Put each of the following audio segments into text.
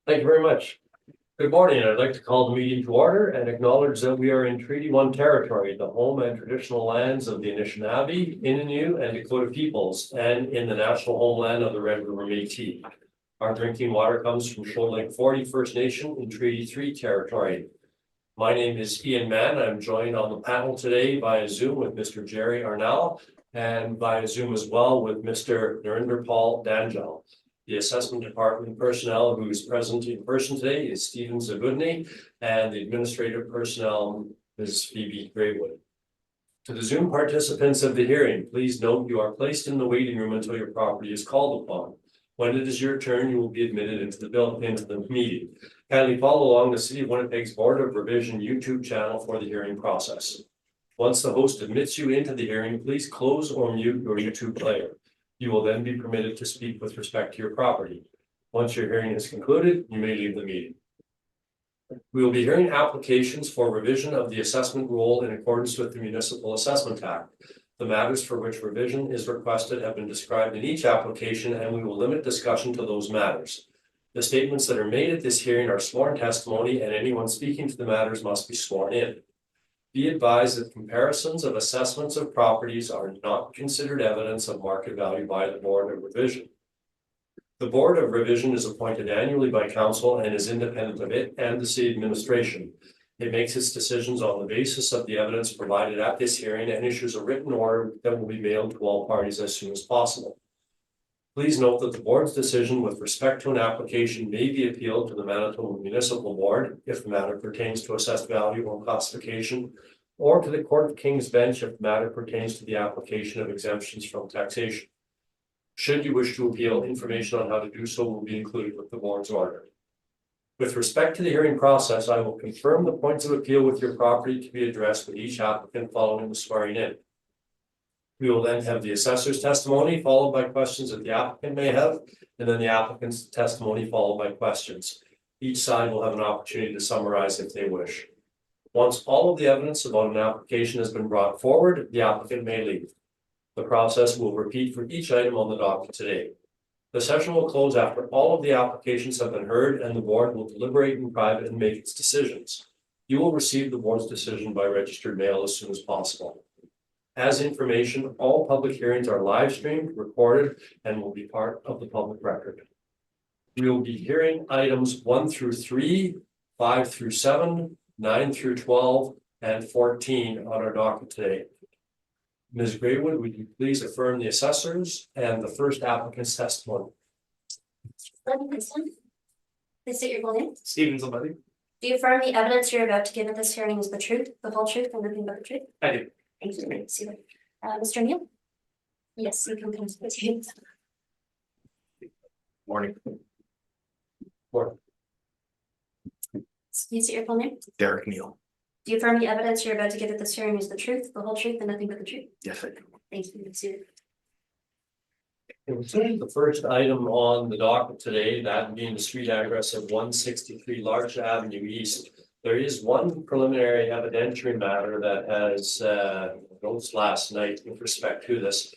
Thank you very much. Good morning. I'd like to call the meeting to order and acknowledge that we are in Treaty 1 territory, the home and traditional lands of the Anishinaabe, Innu, and Dakota peoples, and in the national homeland of the Red River Métis. Our drinking water comes from Shoal Lake 40 First Nation in Treaty 3 territory. My name is Ian Mann. I'm joined on the panel today via Zoom with Mr. Jerry Arnall and via Zoom as well with Mr. Narinder Paul Danjal. The assessment department personnel who is present in person today is Stephen Zabudny, and the administrative personnel is Phoebe Graywood. To the Zoom participants of the hearing, please note you are placed in the waiting room until your property is called upon. When it is your turn, you will be admitted into the meeting. Kindly follow along the City of Winnipeg's Board of Revision YouTube channel for the hearing process. Once the host admits you into the hearing, please close or mute your YouTube player. You will then be permitted to speak with respect to your property. Once your hearing is concluded, you may leave the meeting. We will be hearing applications for revision of the assessment rule in accordance with the Municipal Assessment Act. The matters for which revision is requested have been described in each application, and we will limit discussion to those matters. The statements that are made at this hearing are sworn testimony, and anyone speaking to the matters must be sworn in. Be advised that comparisons of assessments of properties are not considered evidence of market value by the Board of Revision. The Board of Revision is appointed annually by Council and is independent of it and the City Administration. It makes its decisions on the basis of the evidence provided at this hearing and issues a written order that will be mailed to all parties as soon as possible. Please note that the Board's decision with respect to an application may be appealed to the Manitoba Municipal Board if the matter pertains to assessed value or classification, or to the Court of King's Bench if the matter pertains to the application of exemptions from taxation. Should you wish to appeal, information on how to do so will be included with the Board's order. With respect to the hearing process, I will confirm the points of appeal with your property to be addressed with each applicant following the swearing in. We will then have the assessor's testimony followed by questions that the applicant may have, and then the applicant's testimony followed by questions. Each side will have an opportunity to summarize if they wish. Once all of the evidence about an application has been brought forward, the applicant may leave. The process will repeat for each item on the docket today. The session will close after all of the applications have been heard, and the Board will deliberate in private and make its decisions. You will receive the Board's decision by registered mail as soon as possible. As information, all public hearings are live streamed, recorded, and will be part of the public record. We will be hearing items 1 through 3, 5 through 7, 9 through 12, and 14 on our docket today. Ms. Graywood, would you please affirm the assessors and the first applicant's testimony? Please state your full name. Stephen Zabudny. Do you affirm the evidence you're about to give at this hearing is the truth, the whole truth, and nothing but the truth? I do. Thank you. See that. Mr. Neal? Yes, you can come to this hearing. Morning. Please state your full name. Derek Neal. Do you affirm the evidence you're about to give at this hearing is the truth, the whole truth, and nothing but the truth? Yes, I do. Thank you. See Concerning the first item on the docket today, that being the street address of 163 Larch Avenue East, there is one preliminary evidentiary matter that has notes last night with respect to this.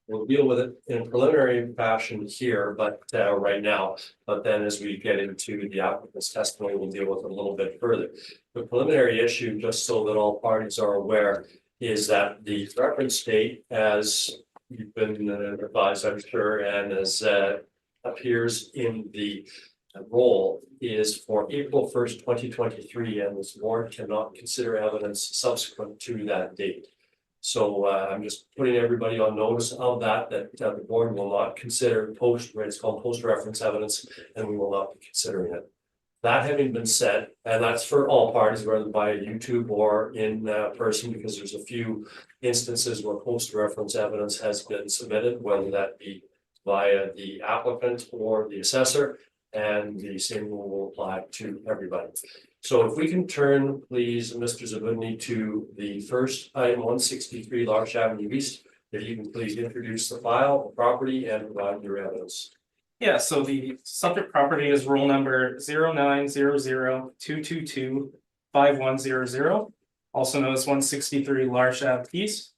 We'll deal with it in a preliminary fashion here, but right now, but then as we get into the applicant's testimony, we'll deal with it a little bit further. The preliminary issue, just so that all parties are aware, is that the reference date, as you've been advised, I'm sure, and as appears in the roll, is for April 1st, 2023, and this board cannot consider evidence subsequent to that date. So I'm just putting everybody on notice of that the board will not consider it's called post-reference evidence, and we will not be considering it. That having been said, and that's for all parties, whether by YouTube or in person, because there's a few instances where post-reference evidence has been submitted, whether that be via the applicant or the assessor, and the same rule will apply to everybody. So if we can turn, please, Mr. Zabudny, to the first item, 163 Larch Avenue East, if you can please introduce the file, the property, and provide your evidence. Yeah, so the subject property is roll number 0900-222-5100, also known as 163 Larch Ave East.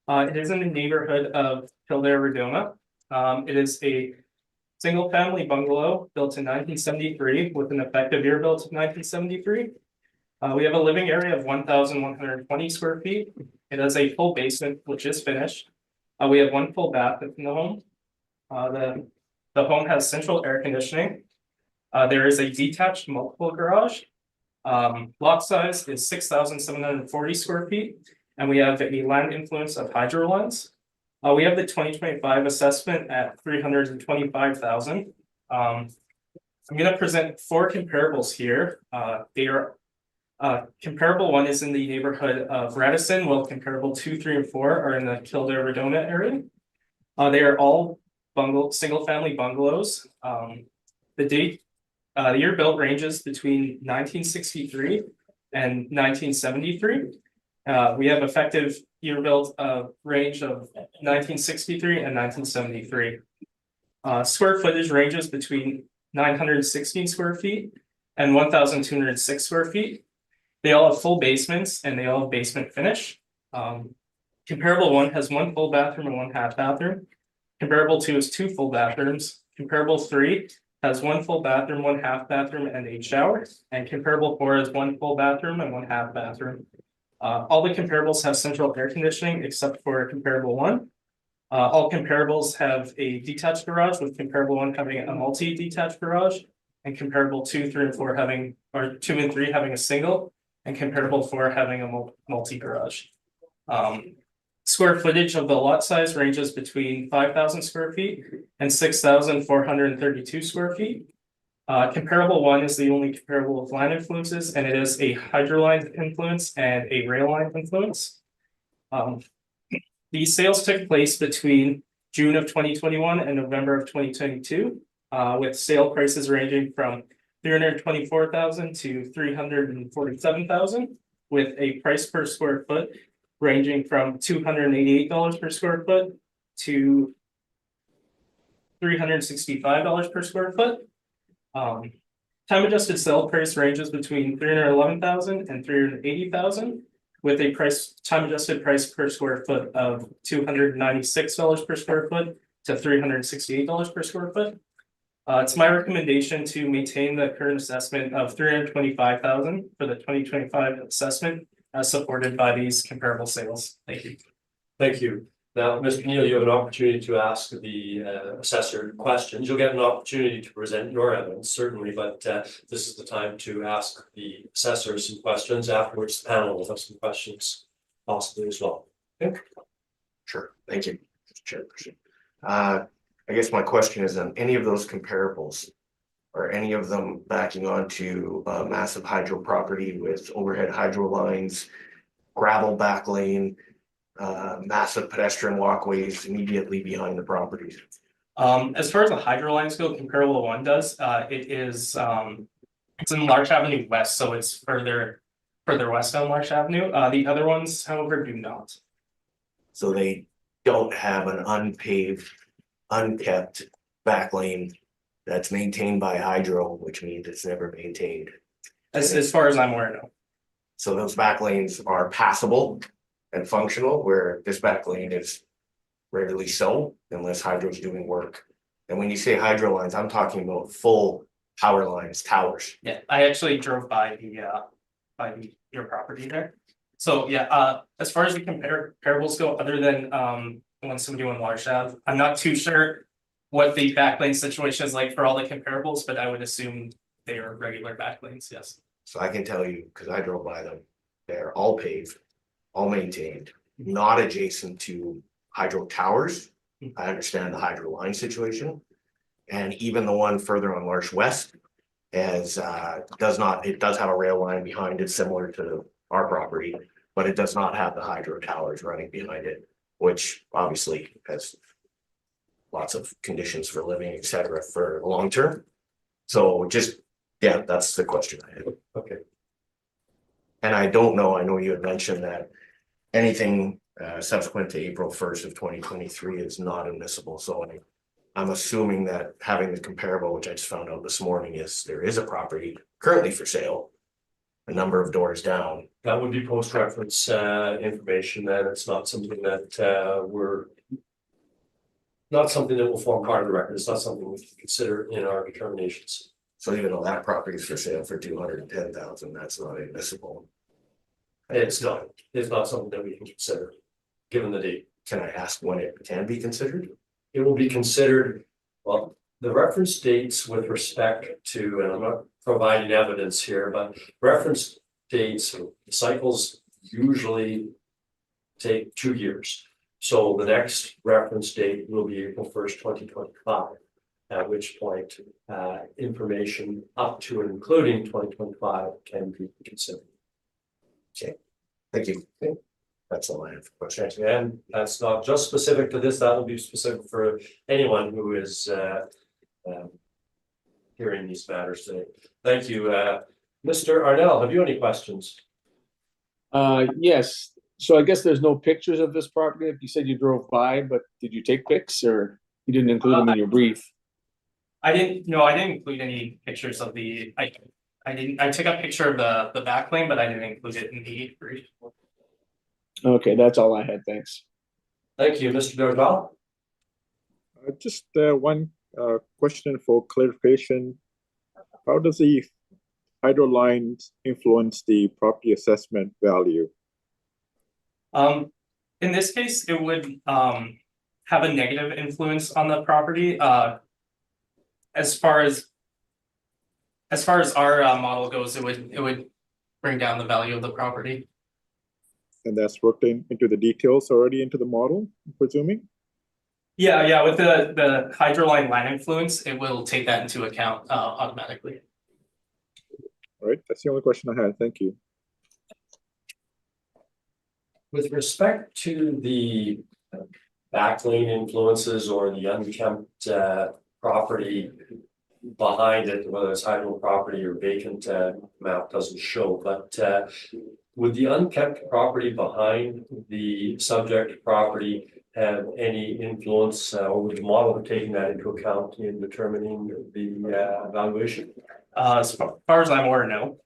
It is in the neighborhood of Kildare-Redoma. It is a single family bungalow built in 1973 with an effective year built in 1973. We have a living area of 1,120 square feet. It has a full basement, which is finished. We have one full bath in the home. The home has central air conditioning. There is a detached multiple garage. Lot size is 6,740 square feet, and we have a land influence of hydro lines. We have the 2025 assessment at 325,000. I'm gonna present 4 comparables here. They are comparable 1 is in the neighborhood of Radisson, while comparable 2, 3, and 4 are in the Kildare-Redona area. They are all single family bungalows. The year built ranges between 1963 and 1973. We have effective year built range of 1963 and 1973. Square footage ranges between 916 square feet and 1,206 square feet. They all have full basements and they all have basement finish. Comparable 1 has 1 full bathroom and 1 half bathroom. Comparable 2 is 2 full bathrooms. Comparable 3 has 1 full bathroom, 1 half bathroom, and 8 showers. And comparable 4 is 1 full bathroom and 1 half bathroom. All the comparables have central air conditioning except for comparable 1. All comparables have a detached garage, with comparable 1 having a multi-detached garage, and comparable 2, 3, and 4 having, or 2 and 3 having a single, and comparable 4 having a multi-garage. Square footage of the lot size ranges between 5,000 square feet and 6,432 square feet. Comparable 1 is the only comparable with line influences, and it is a hydro line influence and a rail line influence. These sales took place between June of 2021 and November of 2022, with sale prices ranging from 324,000 to 347,000, with a price per square foot ranging from $288 per square foot to $365 per square foot. Time adjusted sale price ranges between 311,000 and 380,000, with a time adjusted price per square foot of $296 per square foot to $368 per square foot. It's my recommendation to maintain the current assessment of 325,000 for the 2025 assessment, as supported by these comparable sales. Thank you. Thank you. Now, Mr. Neal, you have an opportunity to ask the assessor questions. You'll get an opportunity to present your evidence, certainly, but this is the time to ask the assessor some questions. Afterwards, the panel will have some questions possibly as well. Okay? Sure, thank you, Mr. Chairperson. I guess my question is, on any of those comparables, are any of them backing onto a massive hydro property with overhead hydro lines, gravel back lane, massive pedestrian walkways immediately behind the properties? As far as the hydro lines go, comparable 1 does. It is it's in Larch Avenue West, so it's further west on Larch Avenue. The other ones, however, do not. So they don't have an unpaved, unkept back lane that's maintained by hydro, which means it's never maintained. As far as I'm aware, no. So those back lanes are passable and functional, where this back lane is rarely so, unless hydro's doing work. And when you say hydro lines, I'm talking about full power lines, towers. Yeah, I actually drove by your property there. So yeah, as far as the comparables go, other than 171 Larch Ave, I'm not too sure what the backlane situation is like for all the comparables, but I would assume they are regular backlanes, yes. So I can tell you, because I drove by them, they're all paved, all maintained, not adjacent to hydro towers. I understand the hydro line situation. And even the one further on Larch West does have a rail line behind it, similar to our property, but it does not have the hydro towers running behind it, which obviously has lots of conditions for living, etc., for long term. So just, yeah, that's the question I had. Okay. And I don't know, I know you had mentioned that anything subsequent to April 1st of 2023 is not admissible. So I'm assuming that having the comparable, which I just found out this morning, is there is a property currently for sale, a number of doors down. That would be post-reference information, and it's not something that we're not something that will form part of the record. It's not something we can consider in our determinations. So even though that property is for sale for 210,000, that's not admissible. It's not something that we can consider, given the date. Can I ask when it can be considered? It will be considered, well, the reference dates with respect to, and I'm not providing evidence here, but reference dates, cycles usually take 2 years. So the next reference date will be April 1st, 2025, at which point information up to and including 2025 can be considered. Thank you. That's all I have for questions. And that's not just specific to this, that will be specific for anyone who is hearing these matters today. Thank you. Mr. Arnell, have you any questions? Yes, so I guess there's no pictures of this property. You said you drove by, but did you take pics or you didn't include them in your brief? I didn't include any pictures of I took a picture of the back lane, but I didn't include it in the brief. Okay, that's all I had, thanks. Thank you, Mr. Dordal. Just one question for clarification. How does the hydro lines influence the property assessment value? In this case, it would have a negative influence on the property. As far as our model goes, it would bring down the value of the property. And that's worked into the details already into the model, I'm presuming? Yeah, with the hydro line influence, it will take that into account automatically. All right, that's the only question I had. Thank you. With respect to the backlane influences or the unkempt property behind it, whether it's hydro property or vacant, map doesn't show, but would the unkept property behind the subject property have any influence, or would the model have taken that into account in determining the valuation? As far as I'm aware, no.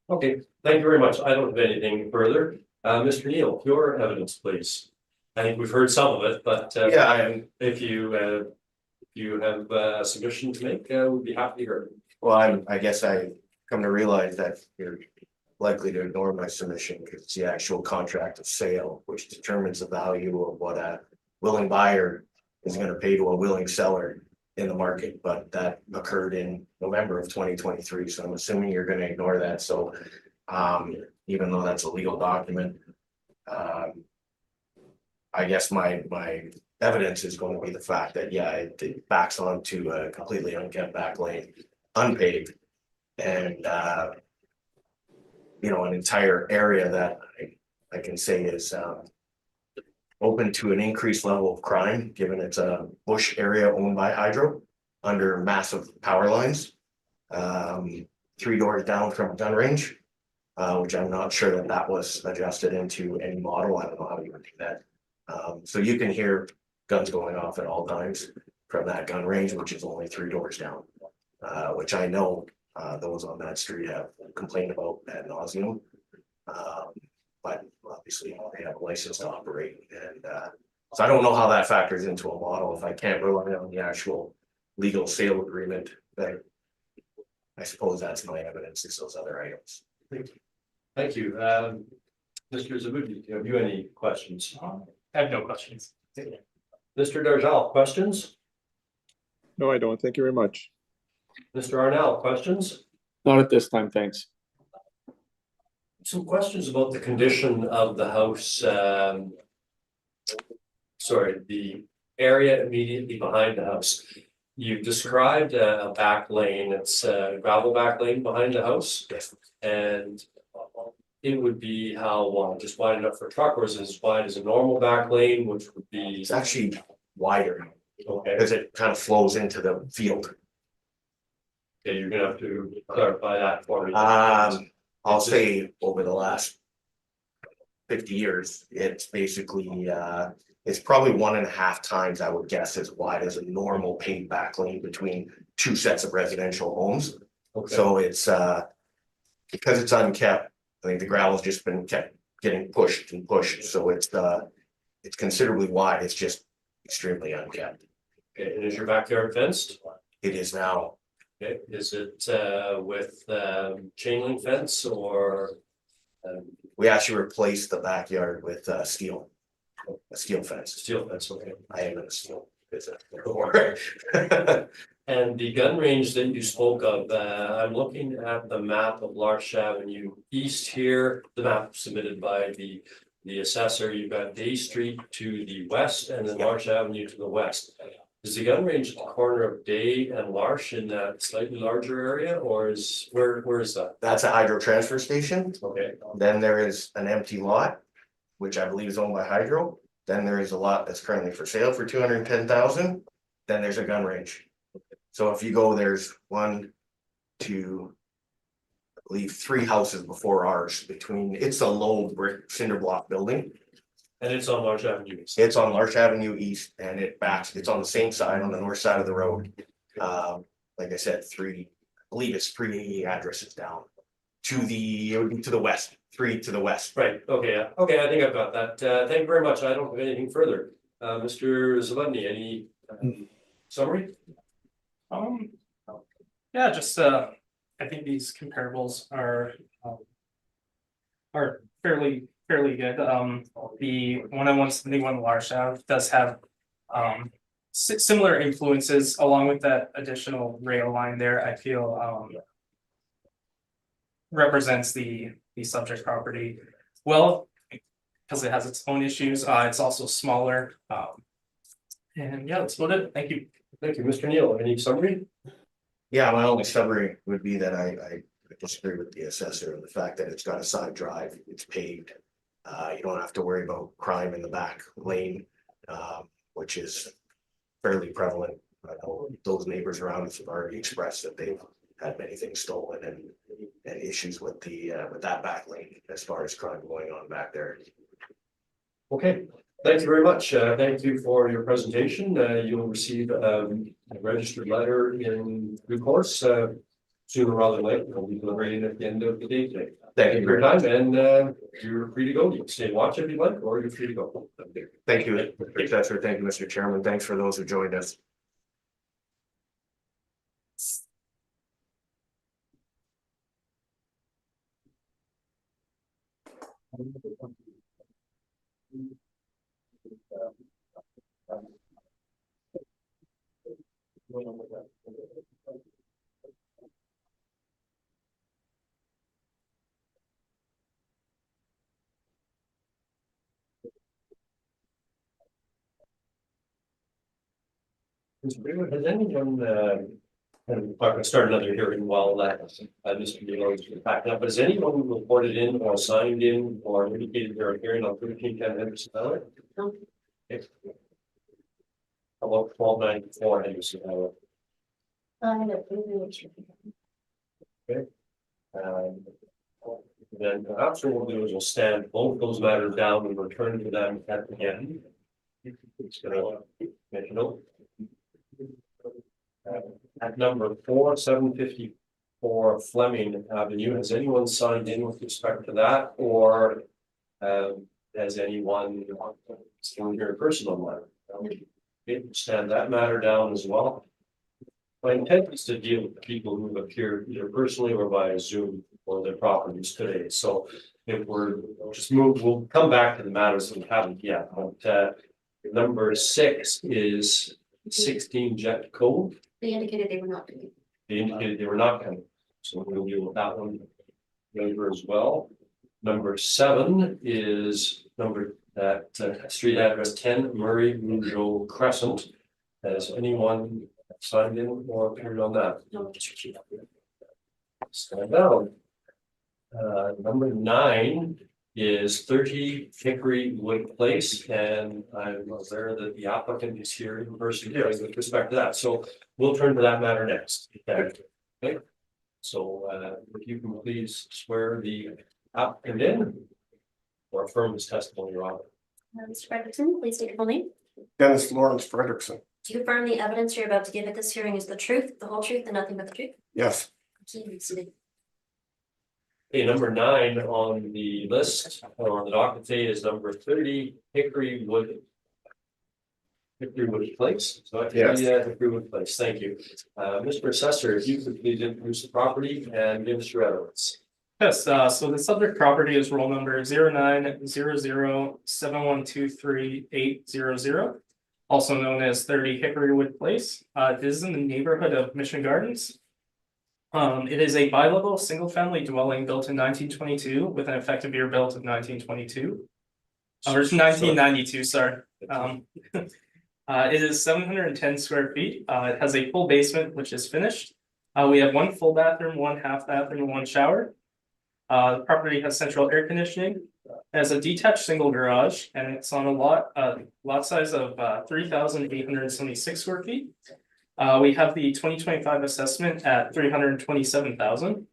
Okay, thank you very much. I don't have anything further. Mr. Neal, your evidence, please. I think we've heard some of it, but if you have a submission to make, we'd be happy to hear it. Well, I guess I come to realize that you're likely to ignore my submission because it's the actual contract of sale, which determines the value of what a willing buyer is going to pay to a willing seller in the market. But that occurred in November of 2023. So I'm assuming you're going to ignore that. So even though that's a legal document, I guess my evidence is going to be the fact that, yeah, it backs onto a completely unkempt back lane, unpaved, and an entire area that I can say is open to an increased level of crime, given it's a bush area owned by hydro under massive power lines, 3 doors down from a gun range, which I'm not sure that was adjusted into any model. I don't know how you would do that. So you can hear guns going off at all times from that gun range, which is only 3 doors down, which I know those on that street have complained about ad nauseum. But obviously they have a license to operate, and so I don't know how that factors into a model if I can't rely on the actual legal sale agreement. That I suppose that's my evidence is those other items. Thank you. Mr. Zabudi, have you any questions? I have no questions. Mr. Darjal, questions? No, I don't. Thank you very much. Mr. Arnell, questions? Not at this time, thanks. Some questions about the condition of the house. The area immediately behind the house. You've described a back lane. It's a gravel back lane behind the house. Yes. And it would be how wide? Just wide enough for a truck, or is it as wide as a normal back lane, which would be? It's actually wider Okay. because it kind of flows into the field. Okay, you're gonna have to clarify that for me. I'll say over the last 50 years, it's basically it's probably 1.5 times, I would guess, as wide as a normal paved back lane between 2 sets of residential homes. Okay. So it's because it's unkept. I think the gravel's just been kept getting pushed and pushed. So it's considerably wide. It's just extremely unkept. Okay, and is your backyard fenced? It is now, Okay, is it with chain link fence or? we actually replaced the backyard with a steel fence. Steel fence, okay. I am in a steel business before. And the gun range that you spoke of, I'm looking at the map of Larch Avenue East here, the map submitted by the assessor. You've got Day Street to the west and then Larch Avenue to the west. Is the gun range at the corner of Day and Larch in that slightly larger area, or is, where is that? That's a hydro transfer station. Okay, Then there is an empty lot, which I believe is owned by Hydro. Then there is a lot that's currently for sale for 210,000. Then there's a gun range. So if you go, there's 1, 2, I believe 3 houses before ours between, it's a low brick cinder block building. and it's on Larch Avenue East. It's on Larch Avenue East and it's on the same side, on the north side of the road. Like I said, 3, I believe it's 3 addresses down. It would be to the west, 3 to the west. Right, okay, yeah, okay, I think I've got that. Thank you very much. I don't have anything further. Mr. Zavadny, any summary? Yeah, just I think these comparables are fairly good. The 171 Larch Ave does have similar influences along with that additional rail line there. I feel represents the subject property well because it has its own issues. It's also smaller. And yeah, that's about it. Thank you. Thank you, Mr. Neal. Any summary? Yeah, my only summary would be that I disagree with the assessor and the fact that it's got a side drive, it's paved. You don't have to worry about crime in the back lane, which is fairly prevalent. I know those neighbors around us have already expressed that they've had many things stolen and issues with that back lane as far as crime going on back there. Okay, thank you very much. Thank you for your presentation. You'll receive a registered letter in due course, sooner rather than later. We'll be delivering it at the end of the day today. Thank you for your time, and you're free to go. You can stay and watch if you like, or you're free to go. Thank you, Mr. Assessor. Thank you, Mr. Chairman. Thanks for those who joined us. Has anyone, and I'm going to start another hearing while Mr. Neal is backing up, but has anyone reported in or signed in or indicated they're appearing on 1310 Henderson Valley? No. Okay. How about 1294 Henderson Valley? Then perhaps what we'll do is we'll stand both those matters down and return to them at the end. It's gonna make a note. At number 4754 Fleming Avenue, has anyone signed in with respect to that, or has anyone still here in person on that? Okay, stand that matter down as well. My intent is to deal with the people who have appeared either personally or via Zoom or their properties today. So if we're just move, we'll come back to the matters that we haven't yet. But number 6 is 16 Jet Cove. They indicated they were not doing it. They indicated they were not coming. So we'll deal with that one later as well. Number 7 is street address 10 Murray Rougeau Crescent. Has anyone signed in or appeared on that? No, just retreat. Stand down. Number 9 is 30 Hickory Wood Place, and I'm aware that the applicant is here in person with respect to that. So we'll turn to that matter next. Okay. So if you can please swear the applicant in or affirm his testimony, Your Honor. Mr. Frederickson, please state your full name. Dennis Lawrence Frederickson. Do you affirm the evidence you're about to give at this hearing is the truth, the whole truth, and nothing but the truth? Yes, Okay, number 9 on the list or on the docket today is number 30 Hickory Wood Hickory Wood Place, so I Yes. Hickory Wood Place, thank you. Mr. Assessor, if you could please introduce the property and give us your evidence. Yes, so the subject property is roll number 090071238800, also known as 30 Hickory Wood Place. This is in the neighborhood of Mission Gardens. It is a bi-level, single-family dwelling built in 1922 with an effective year built of 1922. Or 1992, sorry. It is 710 square feet. It has a full basement, which is finished. We have one full bathroom, one half bathroom, and one shower. The property has central air conditioning. It has a detached single garage, and it's on a lot size of 3,876 square feet. We have the 2025 assessment at 327,000.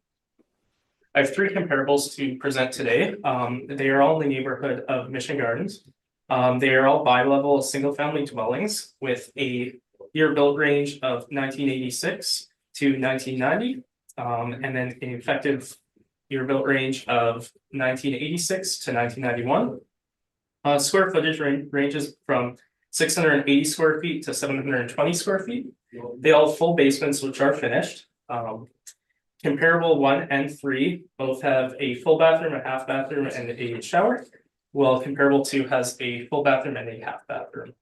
I have three comparables to present today. They are all in the neighborhood of Mission Gardens. They are all bi-level, single-family dwellings with a year build range of 1986 to 1990, and then an effective year built range of 1986 to 1991. Square footage ranges from 680 square feet to 720 square feet. They all have full basements, which are finished. Comparable 1 and 3 both have a full bathroom, a half bathroom, and a shower, while comparable 2 has a full bathroom and a half bathroom.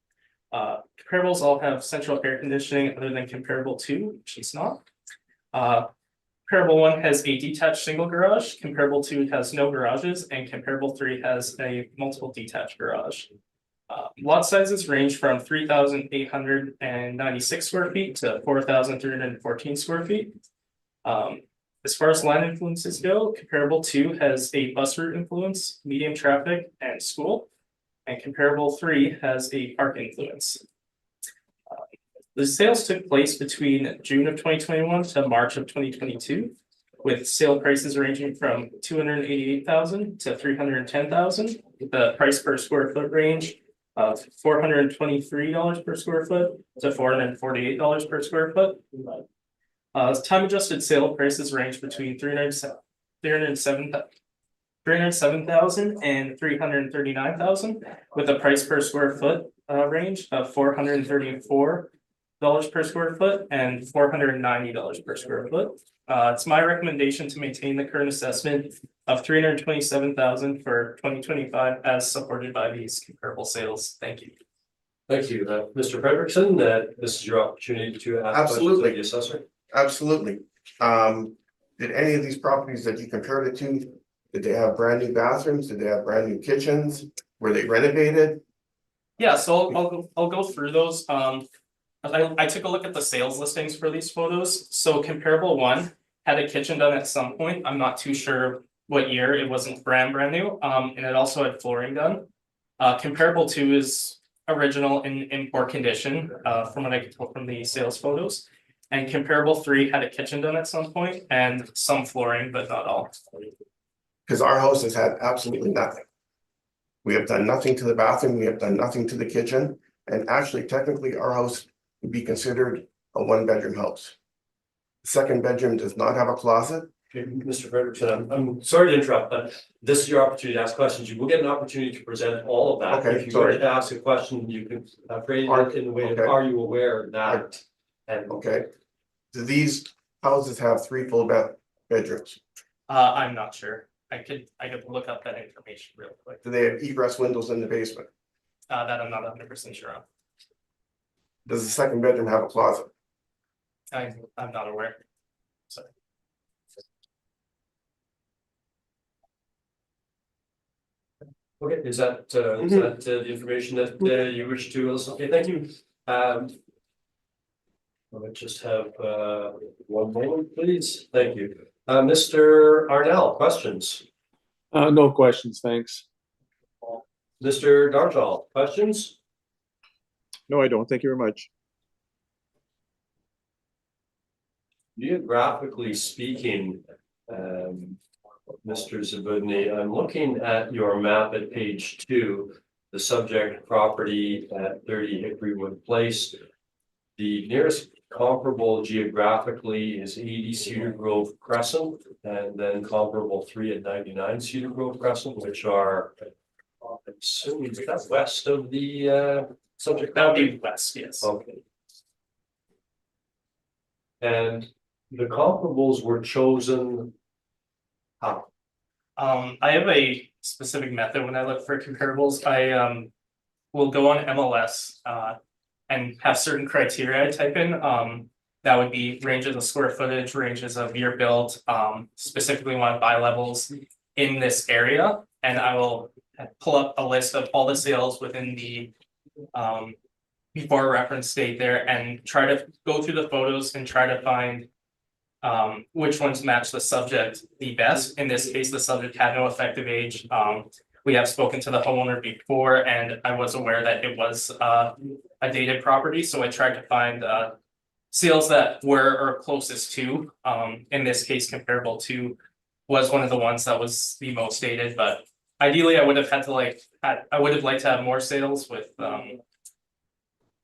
Comparables all have central air conditioning other than comparable 2, which is not. Comparable 1 has a detached single garage, comparable 2 has no garages, and comparable 3 has a multiple detached garage. Lot sizes range from 3,896 square feet to 4,314 square feet. As far as land influences go, comparable 2 has a bus route influence, medium traffic, and school. And comparable 3 has a park influence. The sales took place between June of 2021 to March of 2022, with sale prices ranging from 288,000 to 310,000, with the price per square foot range of $423 per square foot to $448 per square foot. Time adjusted sale prices range between 307,000 and 339,000, with a price per square foot range of $434 per square foot and $490 per square foot. It's my recommendation to maintain the current assessment of 327,000 for 2025 as supported by these comparable sales. Thank you. Thank you, Mr. Frederickson, this is your opportunity to ask questions of the assessor. Absolutely. Did any of these properties that you compared it to, did they have brand new bathrooms? Did they have brand new kitchens? Were they renovated? Yeah, so I'll go through those. I took a look at the sales listings for these photos. So comparable 1 had a kitchen done at some point. I'm not too sure what year. It wasn't brand new. And it also had flooring done. Comparable 2 is original in poor condition, from what I could tell from the sales photos. And comparable 3 had a kitchen done at some point and some flooring, but not all. Because our house has had absolutely nothing. We have done nothing to the bathroom. We have done nothing to the kitchen. And actually, technically, our house would be considered a 1-bedroom house. The second bedroom does not have a closet. Okay, Mr. Frederickson, I'm sorry to interrupt, but this is your opportunity to ask questions. You will get an opportunity to present all of that. Okay, if you sorry. wanted to ask a question, you can phrase it in the way of, Okay. are you aware of that? And Okay. Do these houses have 3 full bedrooms? I'm not sure. I could look up that information real quick. Do they have egress windows in the basement? That I'm not 100% sure on. Does the second bedroom have a closet? I'm not aware. Sorry. okay, is that the information that you wish to listen? Okay, thank you. Let me just have one moment, please. Thank you. Mr. Arnell, questions? No questions, thanks. Mr. Darjal, questions? No, I don't. Thank you very much. Geographically speaking, Mr. Zabudny, I'm looking at your map at page 2, the subject property at 30 Hickory Wood Place. The nearest comparable geographically is 80 Cedar Grove Crescent, and then comparable 3 at 99 Cedar Grove Crescent, which are, I'm assuming, is that west of the subject? That would be west, yes. Okay. And the comparables were chosen. How? I have a specific method when I look for comparables. I will go on MLS and have certain criteria I type in. That would be ranges of square footage, ranges of year built, specifically want buy levels in this area. And I will pull up a list of all the sales within the before reference state there and try to go through the photos and try to find which ones match the subject the best. In this case, the subject had no effective age. We have spoken to the homeowner before and I was aware that it was a dated property, so I tried to find sales that were or closest to, in this case comparable to, was one of the ones that was the most dated, but ideally I would have had to I would have liked to have more sales with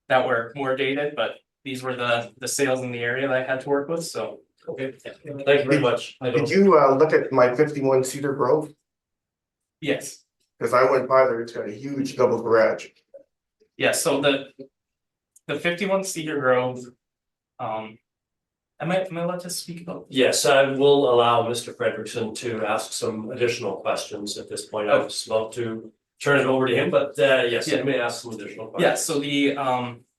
that were more dated, but these were the sales in the area that I had to work with, so. Okay, thank you very much. I Did don't, you look at my 51 Cedar Grove? Yes, Because I went by there, it's got a huge double garage. yeah, so the 51 Cedar Grove, am I allowed to speak about? yes, I will allow Mr. Frederickson to ask some additional questions at this point. I was about to turn it over to him, but yes, you may ask some additional questions. Yeah, so the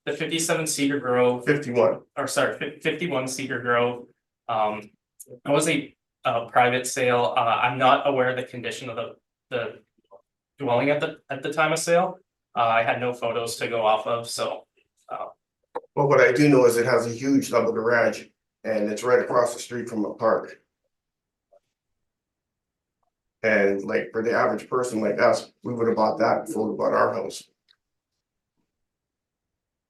57 Cedar Grove, 51. or sorry, 51 Cedar Grove. It was a private sale. I'm not aware of the condition of the dwelling at the time of sale. I had no photos to go off of, so. Well, what I do know is it has a huge double garage and it's right across the street from a park. And like for the average person like us, we would have bought that before we bought our house.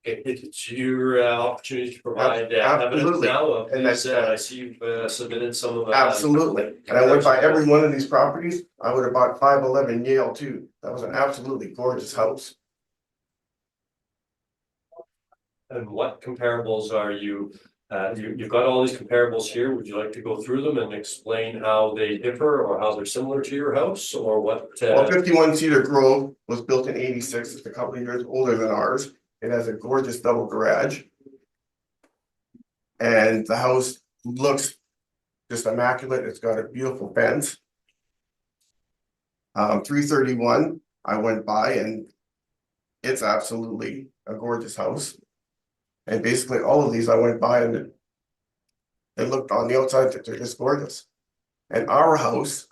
It's your opportunity to provide evidence Absolutely. now of And these, that's, I see you've submitted some of. Absolutely. And I went by every one of these properties. I would have bought 511 Yale too. That was an absolutely gorgeous house. And what comparables are you, you've got all these comparables here, would you like to go through them and explain how they differ or how they're similar to your house or what? Well, 51 Cedar Grove was built in 86, it's a couple of years older than ours. It has a gorgeous double garage. And the house looks just immaculate, it's got a beautiful fence. 331, I went by and it's absolutely a gorgeous house. And basically all of these I went by and they looked on the outside that they're just gorgeous. And our house,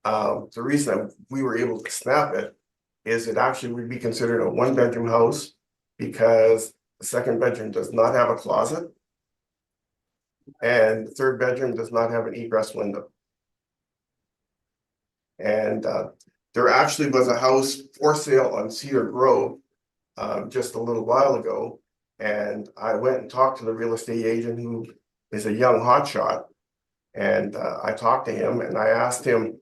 the reason that we were able to snap it is it actually would be considered a 1-bedroom house because the 2nd bedroom does not have a closet. And the 3rd bedroom does not have an egress window. And there actually was a house for sale on Cedar Grove just a little while ago. And I went and talked to the real estate agent who is a young hotshot. And I talked to him and I asked him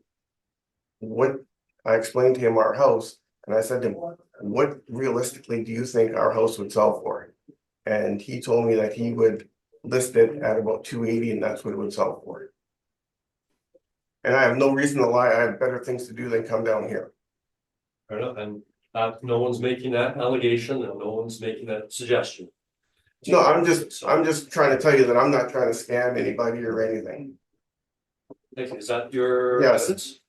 I explained to him our house. And I said to him, what realistically do you think our house would sell for? And he told me that he would list it at about 280 and that's what it would sell for. And I have no reason to lie. I have better things to do than come down here. Fair enough, and no one's making that allegation and no one's making that suggestion. No, I'm just trying to tell you that I'm not trying to scam anybody or anything. Thank you. Is that your? Yes. Essence?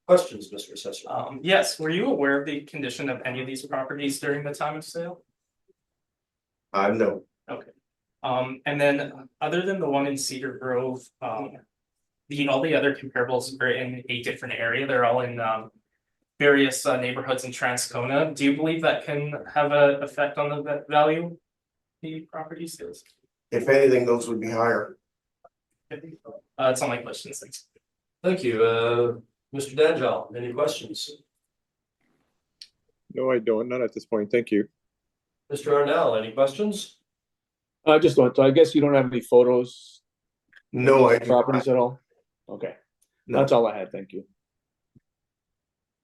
Questions, Mr. Assessor? Yes, were you aware of the condition of any of these properties during the time of sale? No. Okay. And then other than the one in Cedar Grove, all the other comparables are in a different area. They're all in various neighborhoods in Transcona. Do you believe that can have an effect on the value of the property sales? If anything, those would be higher. That's all my questions. Thanks. Thank you, Mr. Danjal, any questions? No, I don't, not at this point, thank you. Mr. Arnell, any questions? Just so I guess you don't have any photos, No, I of properties at all? Okay, No. that's all I had, thank you.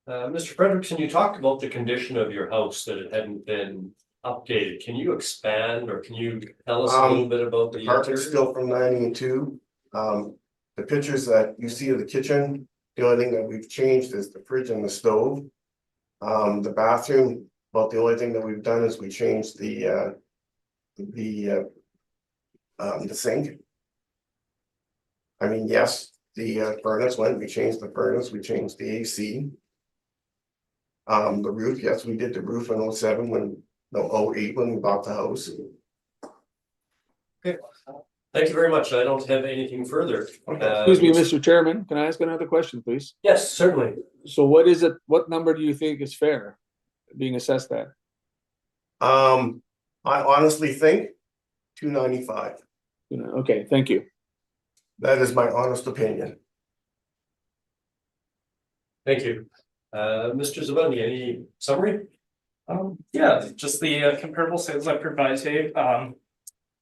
Mr. Frederickson, you talked about the condition of your house, that it hadn't been updated. Can you expand or can you tell us a little bit about The the carpet's interior? still from 92. The pictures that you see of the kitchen, the only thing that we've changed is the fridge and the stove. The bathroom About the only thing that we've done is we changed the sink. I mean, yes, the furnace went, we changed the furnace, we changed the AC. The roof, yes, we did the roof in 07 when, no, 08 when we bought the house. Thank you very much. I don't have anything further. Excuse me, Mr. Chairman, can I ask another question, please? Yes, certainly. So what is it, what number do you think is fair being assessed at? I honestly think $295. Okay, thank you. That is my honest opinion. Thank you. Mr. Zaboni, any summary? Yeah, just the comparable sales I provided,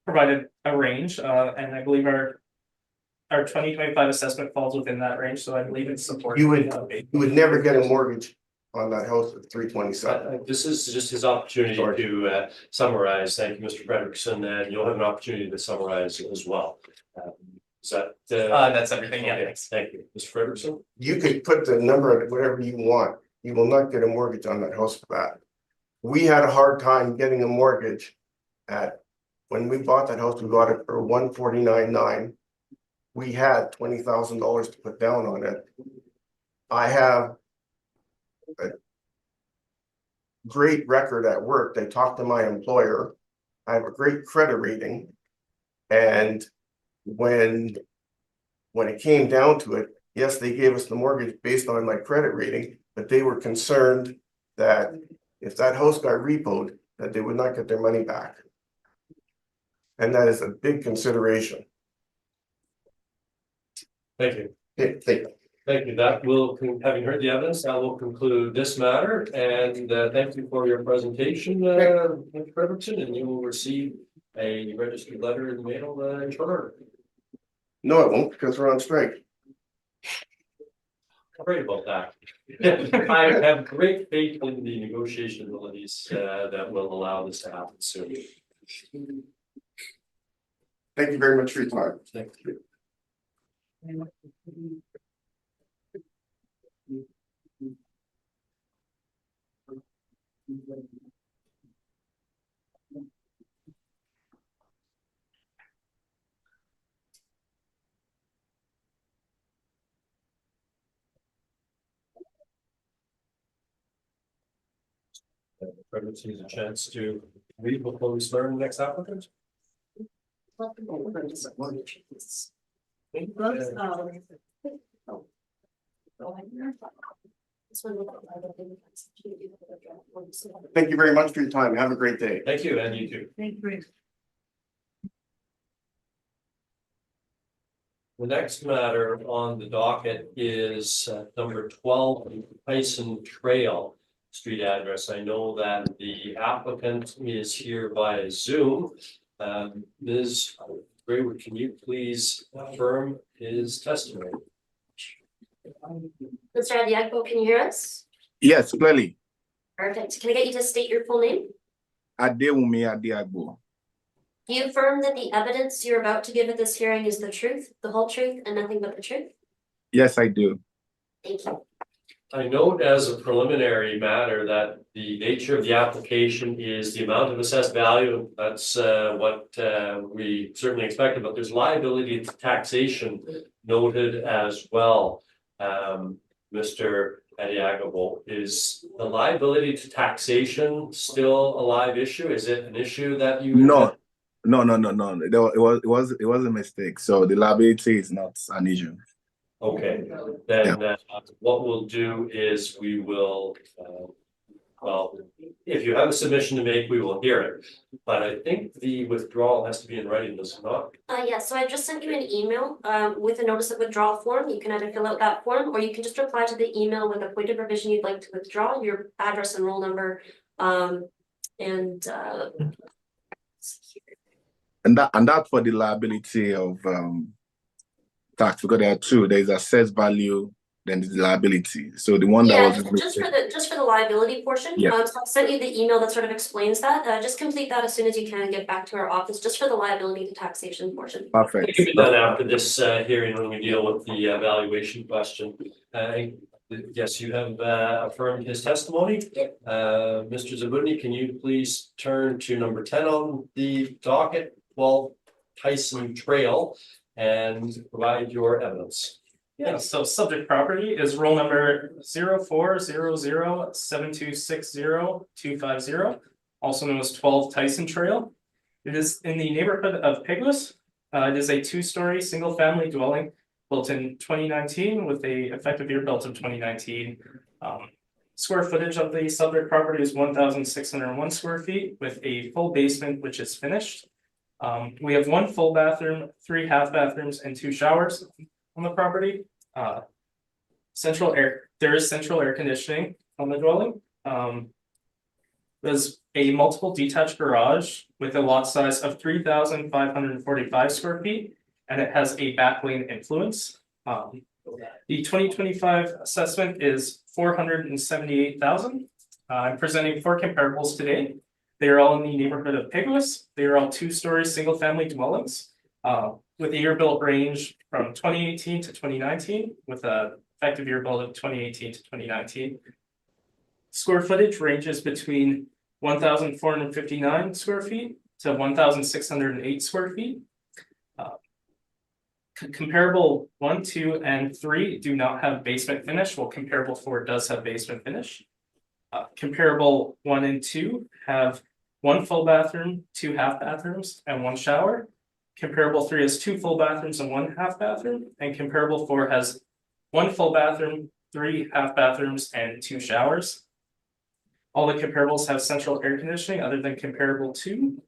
provided a range, and I believe our 2025 assessment falls within that range, so I believe it's supported. You would never get a mortgage on that house at 327. This is just his opportunity to summarize. Thank you, Mr. Frederickson, and you'll have an opportunity to summarize as well. Is that? That's everything, yeah, okay, thanks. Thank you, Mr. Frederickson. You could put the number at whatever you want. You will not get a mortgage on that house for that. We had a hard time getting a mortgage when we bought that house, we got it for $149,900. We had $20,000 to put down on it. I have a great record at work. They talked to my employer. I have a great credit rating. And when it came down to it, yes, they gave us the mortgage based on my credit rating, but they were concerned that if that house got repoed, that they would not get their money back. And that is a big consideration. Thank you. Thank you. Thank you. That will, having heard the evidence, that will conclude this matter. And thank you for your presentation, Mr. Frederickson, and you will receive a registered letter in the mail in short order. No, it won't, because we're on strike. Afraid about that. I have great faith in the negotiation abilities that will allow this to happen soon. Thank you very much for your time. Thank you. Frederick sees a chance to read before we start the next applicant. Thank you very much for your time. Have a great day. Thank you, and you too. Thank you. The next matter on the docket is number 12 Tyson Trail street address. I know that the applicant is here via Zoom. Ms. Graywood, can you please affirm his testimony? Mr. Adiagbo, can you hear us? Yes, clearly. Perfect. Can I get you to state your full name? Adewumi Adiagbo. Do you affirm that the evidence you're about to give at this hearing is the truth, the whole truth, and nothing but the truth? Yes, I do. Thank you. I note as a preliminary matter that the nature of the application is the amount of assessed value. That's what we certainly expected, but there's liability to taxation noted as well. Mr. Adiagbo, is the liability to taxation still a live issue? Is it an issue that you? No. It was a mistake. So the liability is not an issue. Okay, then what we'll do is we will, well, if you have a submission to make, we will hear it. But I think the withdrawal has to be in writing, does it not? Yeah, so I just sent you an email with a notice of withdrawal form. You can either fill out that form or you can just reply to the email with a point of revision you'd like to withdraw, your address and roll number, and that for the liability of tax, because there are two. There is assessed value, then there's the liability. So the one that was just for the liability portion. Yeah. So I'll send you the email that sort of explains that. Just complete that as soon as you can and get back to our office, just for the liability to taxation portion. perfect. It can be done after this hearing when we deal with the valuation question. Yes, you have affirmed his testimony. Yep. Mr. Zabudny, can you please turn to number 10 on the docket, 12 Tyson Trail, and provide your evidence? Yeah, so subject property is roll number 04007260-250, also known as 12 Tyson Trail. It is in the neighborhood of Peguis. It is a two-story, single-family dwelling built in 2019 with a effective year built of 2019. Square footage of the subject property is 1,601 square feet with a full basement, which is finished. We have one full bathroom, 3 half bathrooms, and 2 showers on the property. There is central air conditioning on the dwelling. There's a multiple detached garage with a lot size of 3,545 square feet, and it has a back lane influence. The 2025 assessment is 478,000. I'm presenting 4 comparables today. They are all in the neighborhood of Peguis. They are all 2-story single-family dwellings with a year built range from 2018 to 2019, with a effective year built of 2018 to 2019. Square footage ranges between 1,459 square feet to 1,608 square feet. Comparable 1, 2, and 3 do not have basement finish, while comparable 4 does have basement finish. Comparable 1 and 2 have 1 full bathroom, 2 half bathrooms, and 1 shower. Comparable 3 has 2 full bathrooms and 1 half bathroom, and comparable 4 has 1 full bathroom, 3 half bathrooms, and 2 showers. All the comparables have central air conditioning other than comparable 2.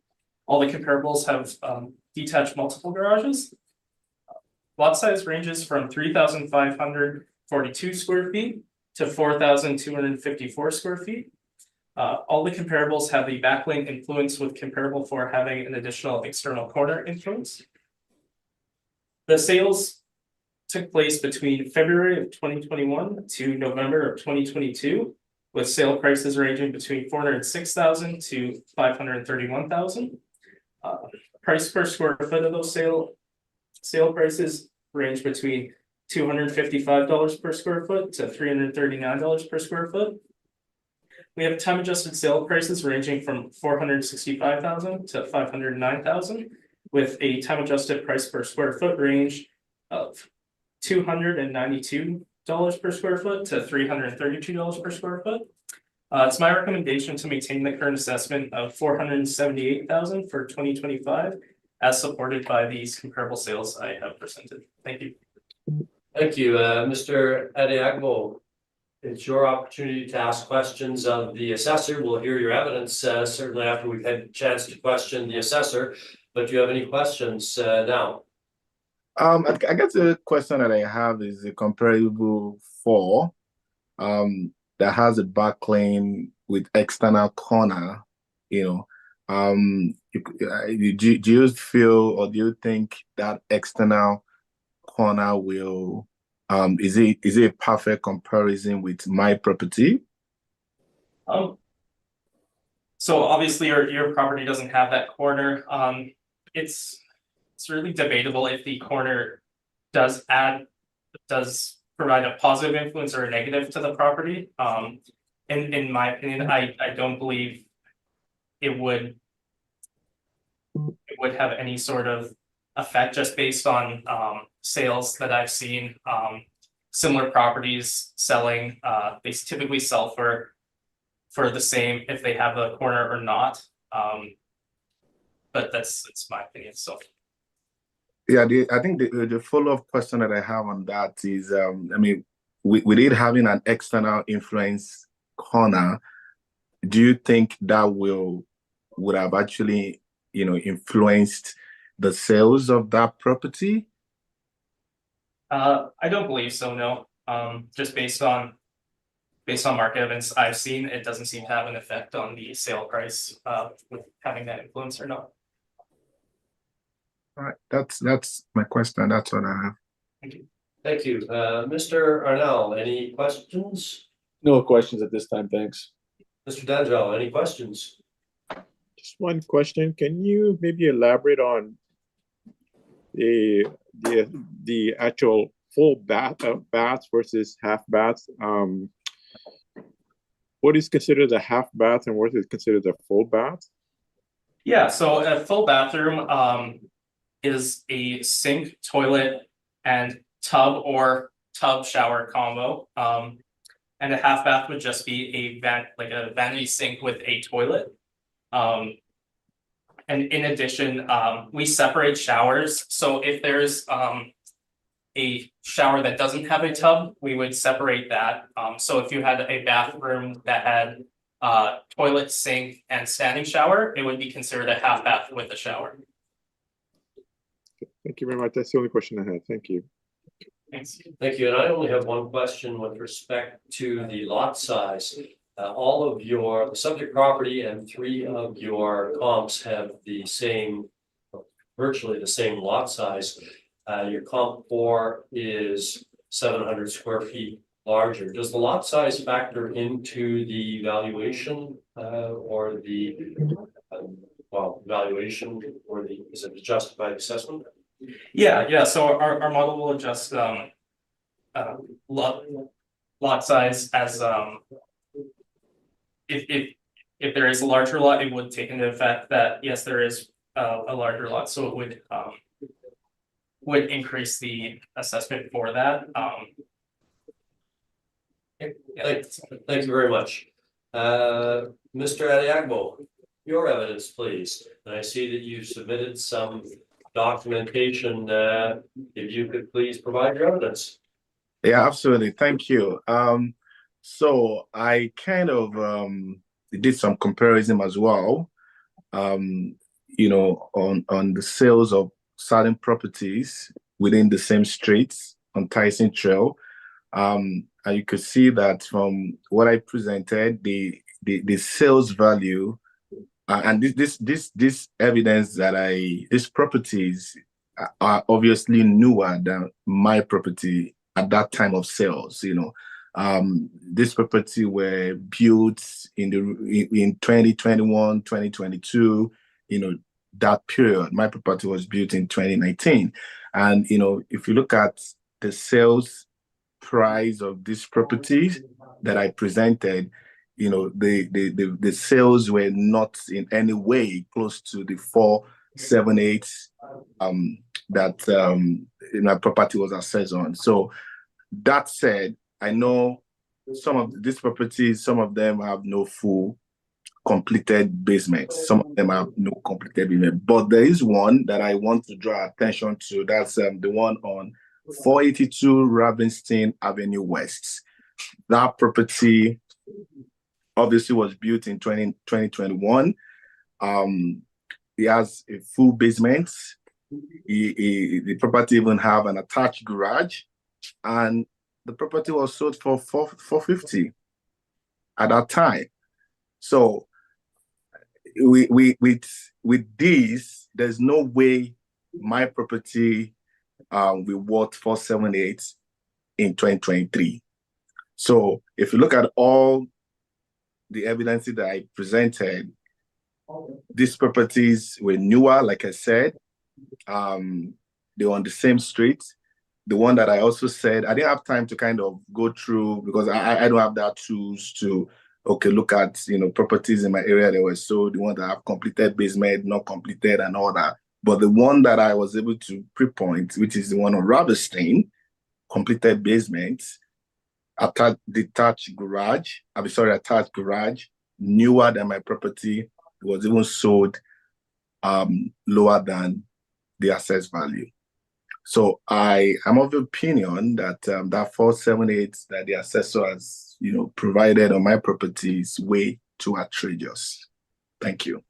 All the comparables have detached multiple garages. Lot size ranges from 3,542 square feet to 4,254 square feet. All the comparables have the backlane influence, with comparable 4 having an additional external corner influence. The sales took place between February of 2021 to November of 2022, with sale prices ranging between 406,000 to 531,000. Price per square foot of those sale prices range between $255 per square foot to $339 per square foot. We have time adjusted sale prices ranging from 465,000 to 509,000, with a time adjusted price per square foot range of $292 per square foot to $332 per square foot. It's my recommendation to maintain the current assessment of 478,000 for 2025, as supported by these comparable sales I have presented. Thank you. Thank you, Mr. Adeagbo. It's your opportunity to ask questions of the assessor. We'll hear your evidence certainly after we've had a chance to question the assessor. But do you have any questions now? I guess the question that I have is a comparable 4 that has a back lane with external corner, do you feel, or do you think that external corner will is it a perfect comparison with my property? So obviously your property doesn't have that corner. It's really debatable if the corner does provide a positive influence or a negative to the property. In my opinion, I don't believe it would have any sort of effect, just based on sales that I've seen. Similar properties selling, they typically sell for the same if they have the corner or not. But it's my opinion. So yeah, I think the follow-up question that I have on that is, with it having an external influence corner, do you think that would have actually influenced the sales of that property? I don't believe so, no. Just based on market evidence I've seen, it doesn't seem to have an effect on the sale price with having that influence or not. All right, that's my question. That's what I have. Thank you. Thank you. Mr. Arnell, any questions? No questions at this time, thanks. Mr. Danjal, any questions? Just one question. Can you maybe elaborate on the actual full baths versus half baths, what is considered a half bath and what is considered a full bath? Yeah, so a full bathroom is a sink, toilet, and tub or tub shower combo. And a half bath would just be like a vanity sink with a toilet. And in addition, we separate showers. So if there's a shower that doesn't have a tub, we would separate that. So if you had a bathroom that had toilet, sink, and standing shower, it would be considered a half bath with a shower. Thank you very much. That's the only question I had. Thank you. Thanks. Thank you. And I only have one question with respect to the lot size. All of the subject property and 3 of your comps have the same, virtually the same lot size. Your comp 4 is 700 square feet larger. Does the lot size factor into the valuation or the valuation, or is it adjusted by assessment? Yeah. So our model will adjust lot size as if there is a larger lot, it would take into effect that yes, there is a larger lot, so it would increase the assessment for that. Thank you very much. Mr. Adiagbo, your evidence, please. And I see that you submitted some documentation. If you could please provide your evidence. Yeah, absolutely. Thank you. So I kind of did some comparison as well, on the sales of certain properties within the same streets on Tyson Trail. And you could see that from what I presented, the sales value and this evidence that these properties are obviously newer than my property at that time of sales. This property were built in 2021, 2022, that period. My property was built in 2019. And, if you look at the sales price of these properties that I presented, the sales were not in any way close to the 478 that my property was assessed on. So that said, I know some of these properties, some of them have no full completed basements. Some of them have no completed basement. But there is one that I want to draw attention to. That's the one on 482 Ravenstein Avenue West. That property obviously was built in 2021. It has a full basement. The property even have an attached garage, and the property was sold for $450 at that time. So with this, there's no way my property will worth 478 in 2023. So if you look at all the evidence that I presented, these properties were newer, like I said. They were on the same street. The one that I also said, I didn't have time to kind of go through because I don't have that tools to, look at, properties in my area that were sold, the one that have completed basement, not completed and all that. But the one that I was able to pinpoint, which is the one on Ravenstein, completed basement, attached garage, newer than my property. It was even sold lower than the assessed value. So I am of the opinion that that 478 that the assessor has, provided on my property is way too outrageous. Thank you.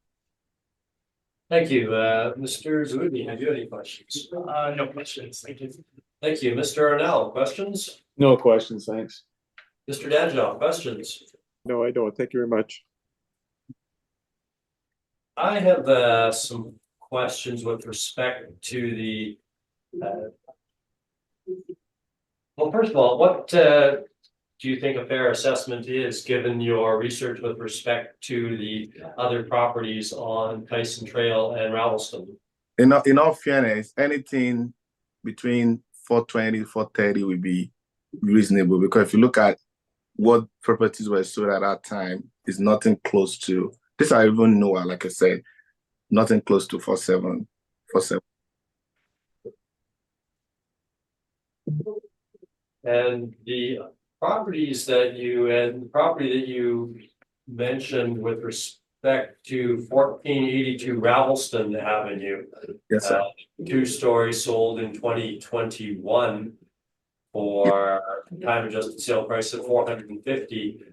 Thank you. Mr. Zawudi, have you any questions? No questions. Thank you. Thank you. Mr. Arnell, questions? No questions, thanks. Mr. Danjow, questions? No, I don't. Thank you very much. I have some questions with respect to the well, first of all, what do you think a fair assessment is, given your research with respect to the other properties on Tyson Trail and Ravelston? In all fairness, anything between 420, 430 would be reasonable, because if you look at what properties were sold at that time, is nothing close to this. I even know, like I said, nothing close to 47, 47. And the property that you mentioned with respect to 1482 Ravelston Avenue. Yes, sir. 2-story sold in 2021 for time adjusted sale price of 450.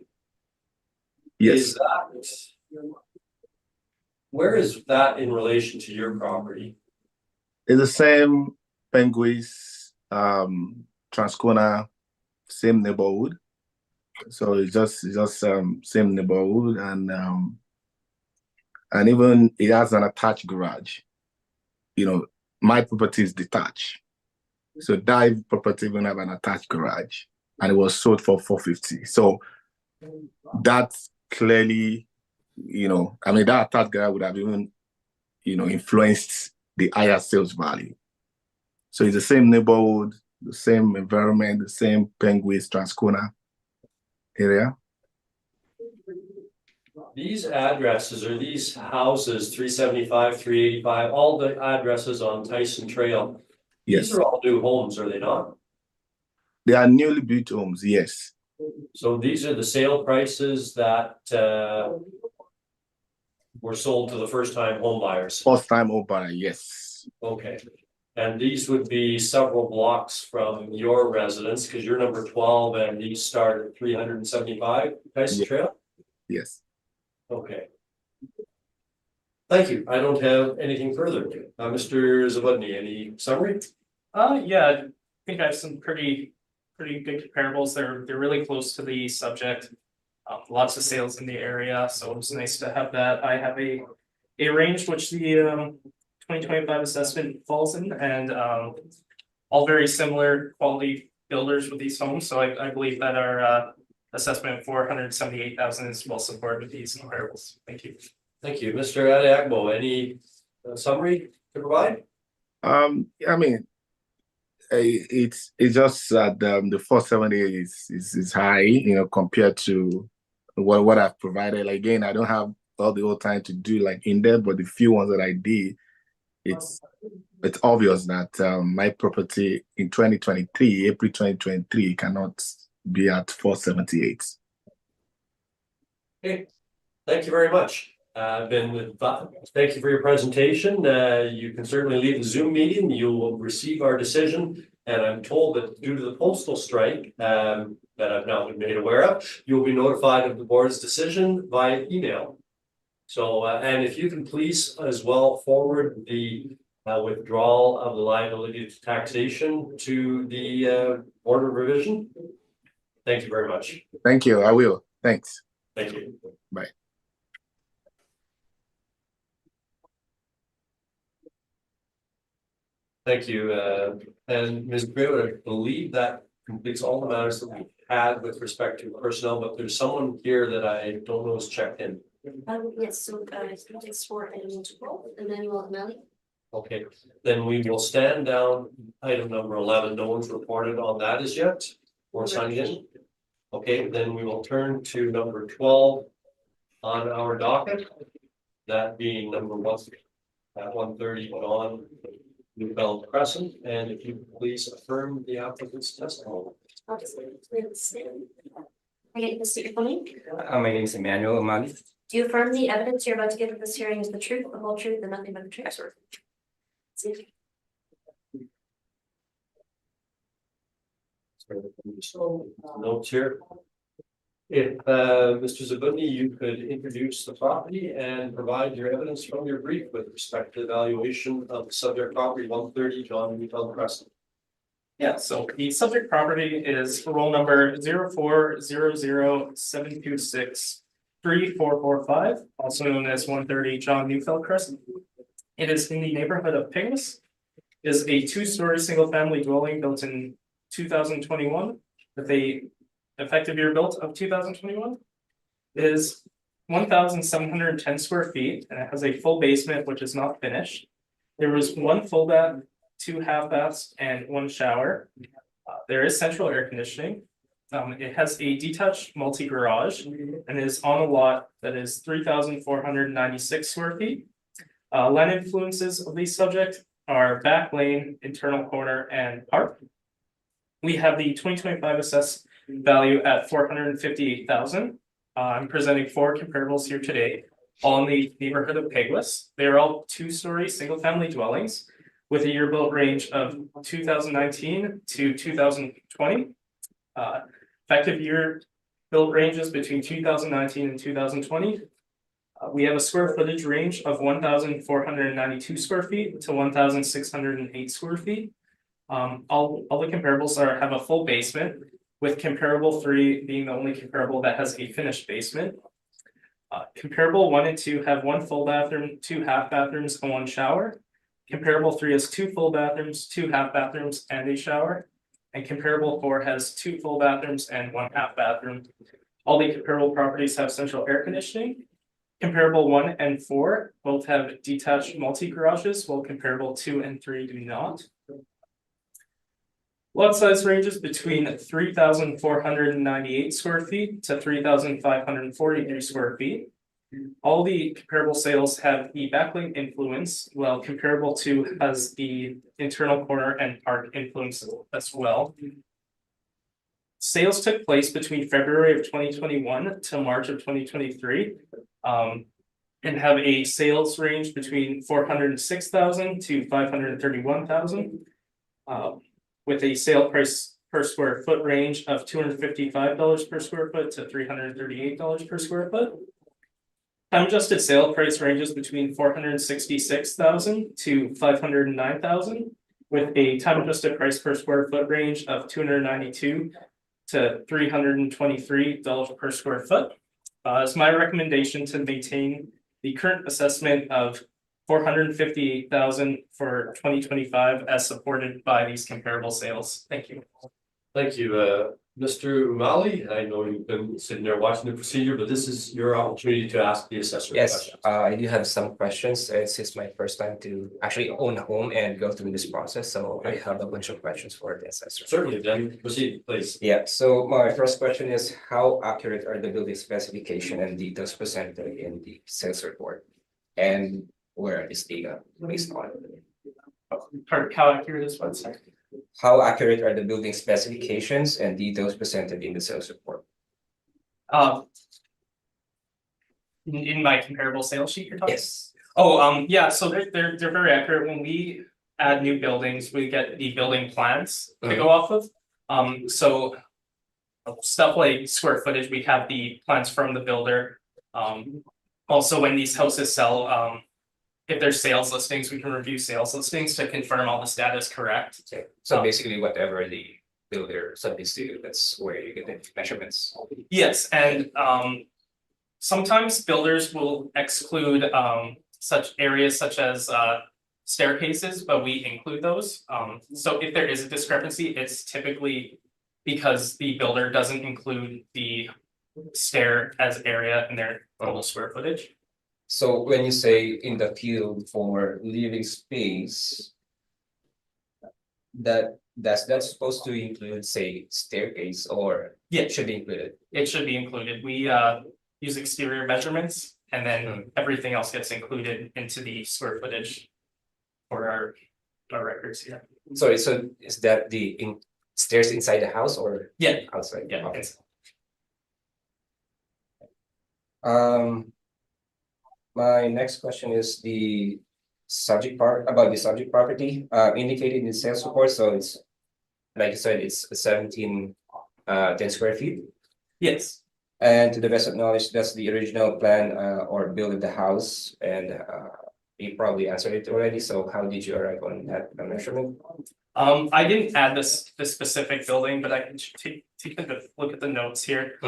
Yes. Is that, where is that in relation to your property? It's the same Penguins, Transcona, same neighborhood. So it's just same neighborhood, and even it has an attached garage. You know, my property is detached. So that property even have an attached garage, and it was sold for 450. So that's clearly, I mean, that attached garage would have even, influenced the higher sales value. So it's the same neighborhood, the same environment, the same Penguins, Transcona area. These addresses, or these houses, 375, 385, all the addresses on Tyson Trail. Yes. These are all new homes, are they not? They are newly built homes, yes. So these are the sale prices that were sold to the first-time home buyers. First-time home buyer, yes. Okay. And these would be several blocks from your residence, because you're number 12 and these start at 375 Tyson Yes. Trail? Yes. Okay. Thank you. I don't have anything further. Mr. Zabudny, any summary? Yeah, I think I have some pretty good comparables. They're really close to the subject. Lots of sales in the area, so it's nice to have that. I have a range which the 2025 assessment falls in, and all very similar quality builders with these homes. So I believe that our assessment of 478,000 is well supported with these comparables. Thank you. Thank you. Mr. Adeagbo, any summary to provide? I mean, it's just that the 470 is high, compared to what I've provided. Like, again, I don't have all the whole time to do like in depth, but the few ones that I did, it's obvious that my property in 2023, April 2023, cannot be at 478. Okay, thank you very much. Thank you for your presentation. You can certainly leave the Zoom meeting. You will receive our decision. And I'm told that due to the postal strike that I've now been made aware of, you'll be notified of the board's decision via email. So, and if you can please as well forward the withdrawal of the liability to taxation to the Board of Revision. Thank you very much. Thank you. I will. Thanks. Thank you. Bye. Thank you. And Ms. Graywood, I believe that completes all the matters that we had with respect to personnel, but there's someone here that I don't know is checked in. Yes, so it's for item 12, Emmanuel Melly. Okay, then we will stand down item number 11. No one's reported on that as yet or signing in. Okay, then we will turn to number 12 on our docket. That being number 1 at 130 on Newbell Crescent. And if you could please affirm the applicant's testimony. Okay, please. I get the speaker for me. My name is Emmanuel Amali. Do you affirm the evidence you're about to give at this hearing is the truth, the whole truth, and nothing but the truth? Notes here. If Mr. Zabudny, you could introduce the property and provide your evidence from your brief with respect to the valuation of the subject property 130 John Newtown Crescent. Yeah, so the subject property is roll number 040072634445, also known as 130 John Newfeld Crescent. It is in the neighborhood of Pinglis. It is a 2-story single-family dwelling built in 2021 with a effective year built of 2021. It is 1,710 square feet and it has a full basement which is not finished. There was one full bath, 2 half baths, and 1 shower. There is central air conditioning. It has a detached multi-garage and is on a lot that is 3,496 square feet. Land influences of the subject are back lane, internal corner, and park. We have the 2025 assessed value at 458,000. I'm presenting 4 comparables here today, all in the neighborhood of Peguis. They are all 2-story single-family dwellings with a year built range of 2019 to 2020. Effective year built ranges between 2019 and 2020. We have a square footage range of 1,492 square feet to 1,608 square feet. All the comparables have a full basement, with comparable 3 being the only comparable that has a finished basement. Comparable 1 and 2 have 1 full bathroom, 2 half bathrooms, and 1 shower. Comparable 3 has 2 full bathrooms, 2 half bathrooms, and a shower. And comparable 4 has 2 full bathrooms and 1 half bathroom. All the comparable properties have central air conditioning. Comparable 1 and 4 both have detached multi-garages, while comparable 2 and 3 do not. Lot size ranges between 3,498 square feet to 3,543 square feet. All the comparable sales have the backlink influence, while comparable 2 has the internal corner and park influence as well. Sales took place between February of 2021 to March of 2023. And have a sales range between 406,000 to 531,000. With a sale price per square foot range of $255 per square foot to $338 per square foot. Time adjusted sale price ranges between 466,000 to 509,000, with a time adjusted price per square foot range of $292 to $323 per square foot. It's my recommendation to maintain the current assessment of 458,000 for 2025 as supported by these comparable sales. Thank you. Thank you, Mr. Umali. I know you've been sitting there watching the procedure, but this is your opportunity to ask the assessor Yes, questions. I do have some questions. It's my first time to actually own a home and go through this process, so I have a bunch of questions for the assessor. Certainly, then proceed, please. Yeah, so my first question is, how accurate are the building specification and details presented in the sales report? And where is data based on? How accurate is what, sorry? How accurate are the building specifications and details presented in the sales report? In my comparable sales sheet you're talking? Yes. Oh, yeah, so they're very accurate. When we add new buildings, we get the building plans to go off of. So stuff like square footage, we have the plans from the builder. Also, when these houses sell, if there's sales listings, we can review sales listings to confirm all this data is correct. Okay. So basically, whatever the builder submits to you, that's where you get the measurements. Yes, and sometimes builders will exclude such areas such as staircases, but we include those. So if there is a discrepancy, it's typically because the builder doesn't include the stair as area in their total square footage. So when you say in the field for living space, that's supposed to include, say, staircase, or Yeah, it should be included. it should be included. We use exterior measurements, and then everything else gets included into the square footage for our records. Yeah. So is that the stairs inside the house or Yeah. outside? Yeah. Okay. My next question is the subject property indicated in the sales report. So it's, like you said, it's 10 square feet. Yes. And to the best of knowledge, that's the original plan or build of the house, and you probably answered it already. So how did you arrive on that measurement? I didn't add the specific building, but I can take a look at the notes here.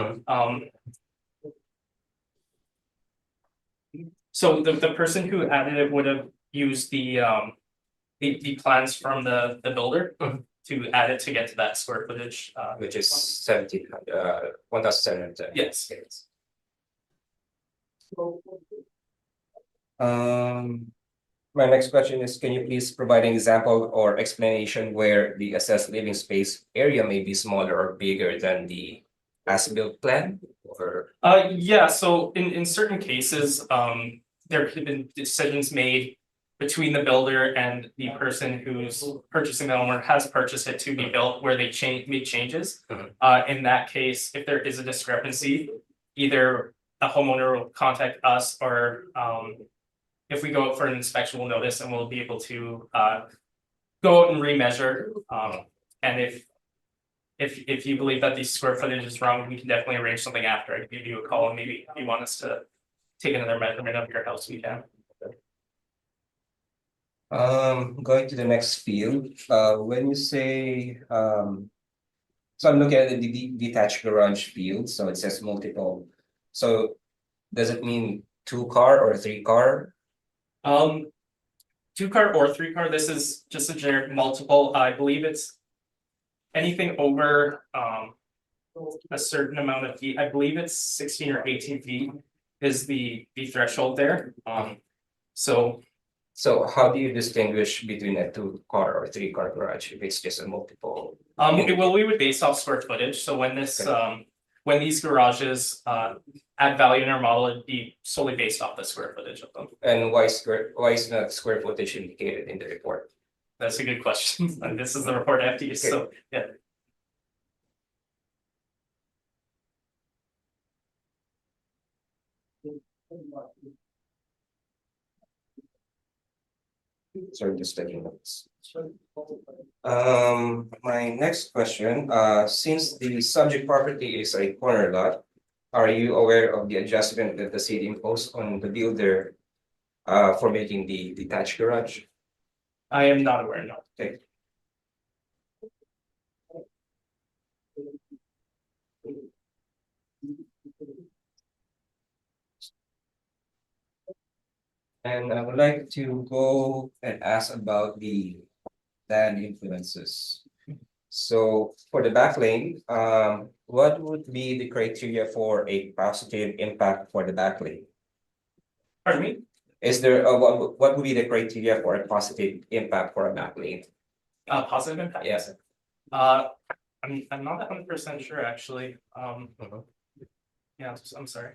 So the person who added it would have used the plans from the builder to add it to get to that square footage. Which is 1,700. Yes. My next question is, can you please provide an example or explanation where the assessed living space area may be smaller or bigger than the as-built plan? Or Yeah, so in certain cases, there could have been decisions made between the builder and the person who's purchasing the home or has purchased it to be built where they made changes. In that case, if there is a discrepancy, either a homeowner will contact us or if we go out for an inspection, we'll notice and we'll be able to go out and remeasure. And if you believe that the square footage is wrong, we can definitely arrange something after. I can give you a call and maybe if you want us to take another measurement of your house, we can. Going to the next field, when you say, so I'm looking at the detached garage field, so it says multiple. So does it mean 2-car or 3-car? 2-car or 3-car, this is just a generic multiple. I believe it's anything over a certain amount of feet. I believe it's 16 or 18 feet is the threshold there. So how do you distinguish between a 2-car or 3-car garage if it's just a multiple? Well, we would base off square footage. So when this when these garages add value in our model, it'd be solely based off the square footage of them. And why is not square footage indicated in the report? That's a good question. And this is the report I have to use. So yeah. Sorry, just taking notes. My next question, since the subject property is a corner lot, are you aware of the adjustment that the city imposed on the builder for making the detached garage? I am not aware, no. Okay. And I would like to go and ask about the land influences. So for the back lane, what would be the criteria for a positive impact for the back lane? Pardon me? Is there what would be the criteria for a positive impact for a back lane? Positive impact? Yes. I'm not 100% sure actually. Yeah, I'm sorry.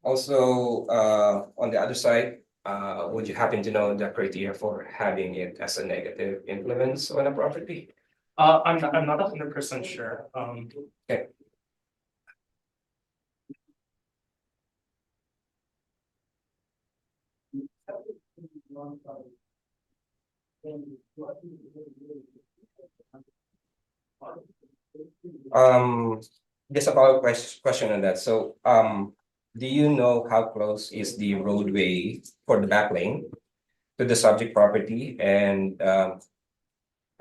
Also, on the other side, would you happen to know the criteria for having it as a negative influence on a property? I'm not 100% sure. Okay. Just a follow-up question on that. So, do you know how close is the roadway for the back lane to the subject property? And are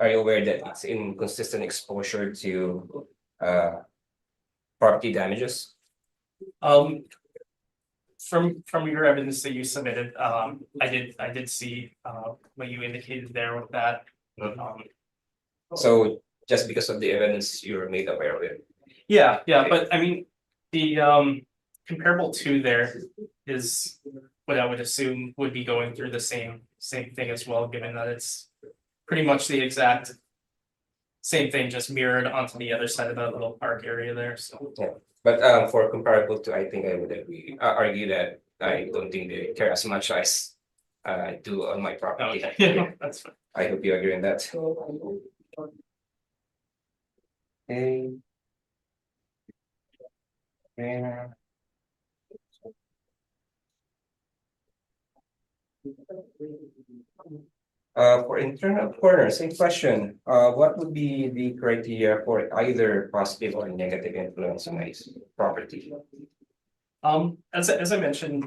you aware that it's in consistent exposure to property damages? From your evidence that you submitted, I did see what you indicated there with that. So just because of the evidence you're made aware of it. Yeah, but I mean, the comparable to there is what I would assume would be going through the same thing as well, given that it's pretty much the exact same thing, just mirrored onto the other side of that little park area there. So Yeah, but for comparable to, I think I would agree, argue that I don't think they care as much as I do on my property. okay, yeah, that's fine. I hope you agree on that. Okay. Yeah. For internal corner, same question. What would be the criteria for either positive or negative influence on a property? As I mentioned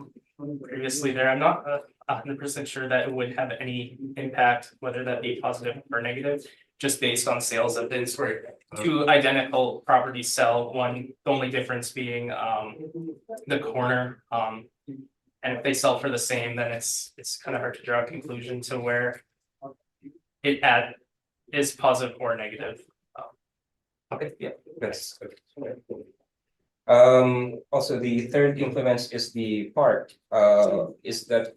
previously there, I'm not 100% sure that it would have any impact, whether that be positive or negative, just based on sales evidence where two identical properties sell, the only difference being the corner. And if they sell for the same, then it's kind of hard to draw a conclusion to where it is positive or negative. Okay, yeah, that's good. Also, the third influence is the park. Is that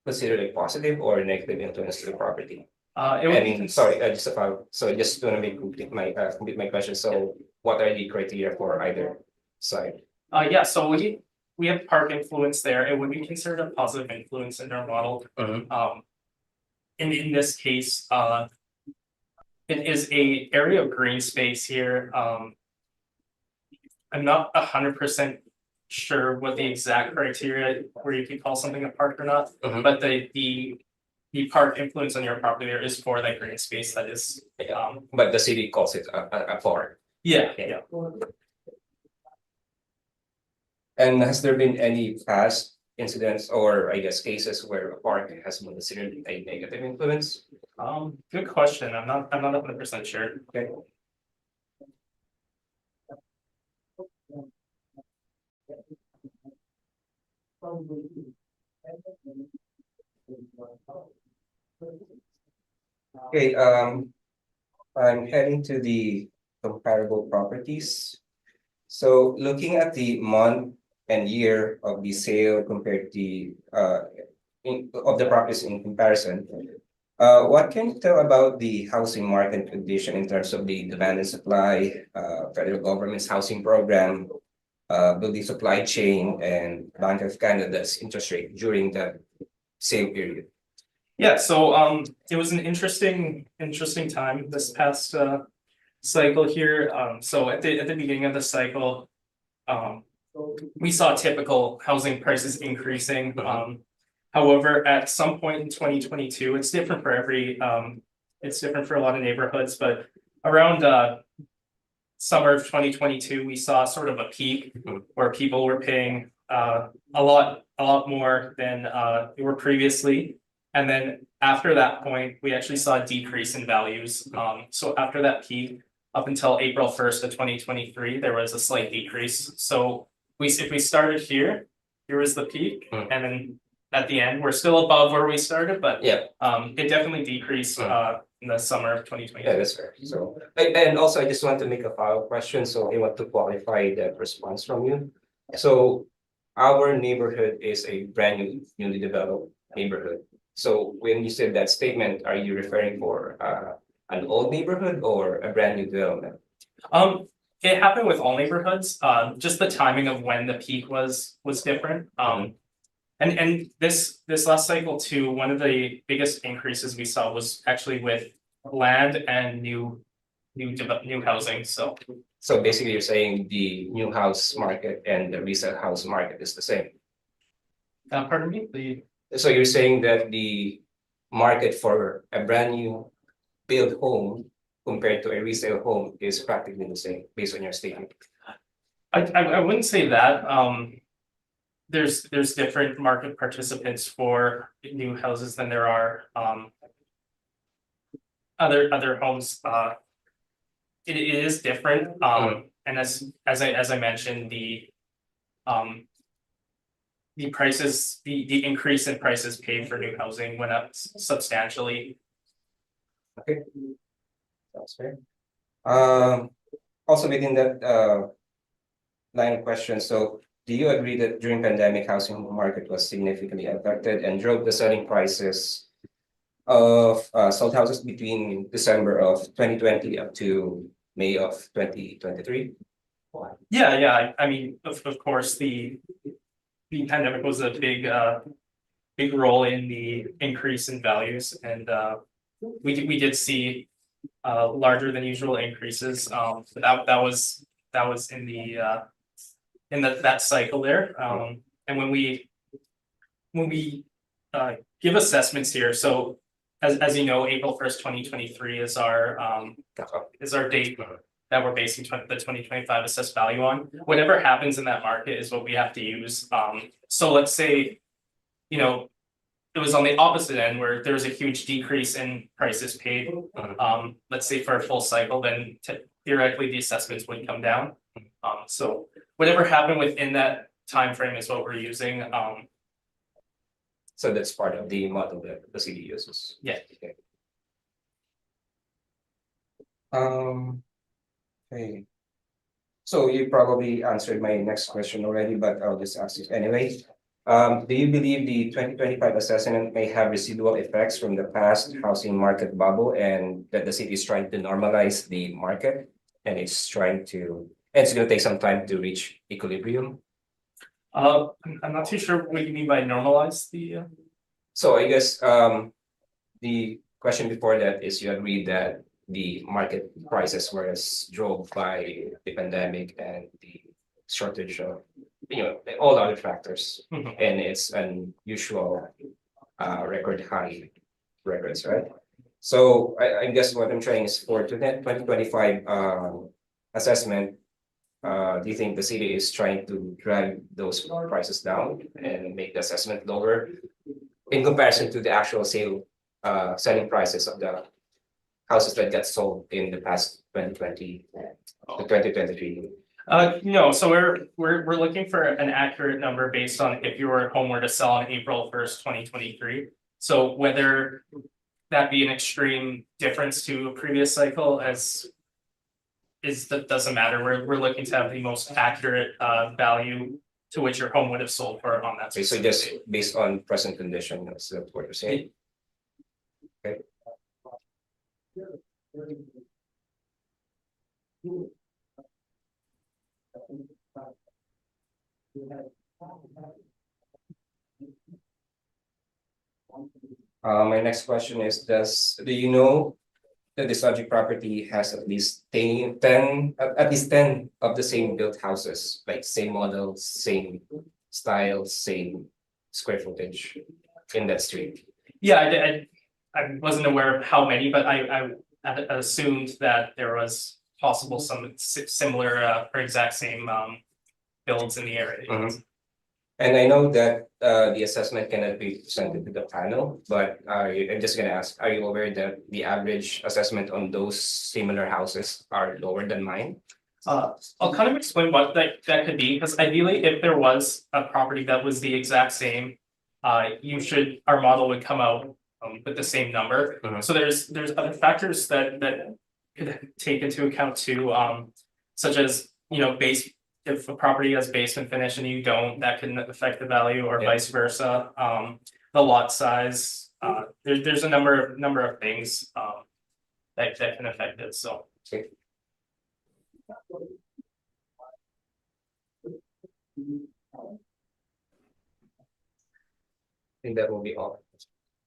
considered a positive or a negative influence to the property? It would be And sorry, just about, so just want to make complete my question. So what are the criteria for either side? Yeah, so we have park influence there. It would be considered a positive influence in our model. In this case, it is a area of green space here. I'm not 100% sure what the exact criteria where you can call something a park or not, but the park influence on your property there is for that green space that is But the city calls it a park. yeah. And has there been any past incidents or I guess cases where a park has been considered a negative influence? Good question. I'm not 100% sure. Okay. Okay, I'm heading to the comparable properties. So looking at the month and year of the sale compared to of the properties in comparison, what can you tell about the housing market condition in terms of the demand and supply, federal government's housing program, building supply chain, and Bank of Canada's interest rate during the same period? Yeah, so it was an interesting time this past cycle here. So at the beginning of the cycle, we saw typical housing prices increasing. However, at some point in 2022, it's different for it's different for a lot of neighborhoods, but around summer of 2022, we saw sort of a peak where people were paying a lot more than they were previously. And then after that point, we actually saw a decrease in values. So after that peak, up until April 1st of 2023, there was a slight decrease. So if we started here was the peak, and then at the end, we're still above where we started, but Yeah. It definitely decreased in the summer of 2020. Yeah, that's fair. So, and also I just want to make a follow-up question, so I want to qualify that response from you. So our neighborhood is a brand new, newly developed neighborhood. So when you said that statement, are you referring for an old neighborhood or a brand new development? It happened with all neighborhoods. Just the timing of when the peak was different. And this last cycle too, one of the biggest increases we saw was actually with land and new housing. So Basically, you're saying the new house market and the resale house market is the same. pardon me, So you're saying that the market for a brand new build home compared to a resale home is practically the same based on your statement? I wouldn't say that. There's different market participants for new houses than there are other homes. It is different. And as I mentioned, the prices, the increase in prices paid for new housing went up substantially. Okay. That's fair. Also within that line of questions, so do you agree that during pandemic housing market was significantly affected and drove the selling prices of sold houses between December of 2020 up to May of 2023? Yeah. I mean, of course, the pandemic was a big role in the increase in values, and we did see larger than usual increases. That was in that cycle there. And when we give assessments here, so as you know, April 1st, 2023 is our date that we're basing the 2025 assessed value on. Whatever happens in that market is what we have to use. So let's say, you know, it was on the opposite end where there was a huge decrease in prices paid. Let's say for a full cycle, then theoretically the assessments would come down. So whatever happened within that time frame is what we're using. So that's part of the model that the city uses. Yeah. Okay. Okay. So you probably answered my next question already, but I'll just ask it anyway. Do you believe the 2025 assessment may have residual effects from the past housing market bubble and that the city is trying to normalize the market? And it's gonna take some time to reach equilibrium. I'm not too sure what you mean by normalize the. So I guess the question before that is you agreed that the market prices were as drove by the pandemic and the shortage of, all other factors. Mhm. And it's unusual record high records, right? So I guess what I'm trying is for 2025 assessment. Do you think the city is trying to drive those prices down and make the assessment lower in comparison to the actual selling prices of the houses that got sold in the past 2020 to 2023? No, so we're looking for an accurate number based on if your home were to sell on April 1st, 2023. So whether that be an extreme difference to a previous cycle that doesn't matter. We're looking to have the most accurate value to which your home would have sold for on that. Okay, so just based on present condition, that's what you're saying. Okay. My next question is, do you know that the subject property has at least 10 of the same built houses, like same model, same style, same square footage in that street? Yeah, I wasn't aware of how many, but I assumed that there was possible some similar or exact same builds in the area. Mhm. And I know that the assessment cannot be presented to the panel, but I'm just gonna ask, are you aware that the average assessment on those similar houses are lower than mine? I'll kind of explain what that could be, because ideally, if there was a property that was the exact same, our model would come out with the same number. Mhm. So there's other factors that could take into account too, such as, if a property has basement finish and you don't, that can affect the value, or Yeah. vice versa. The lot size, there's a number of things that can affect it, so. Okay. I think that will be all.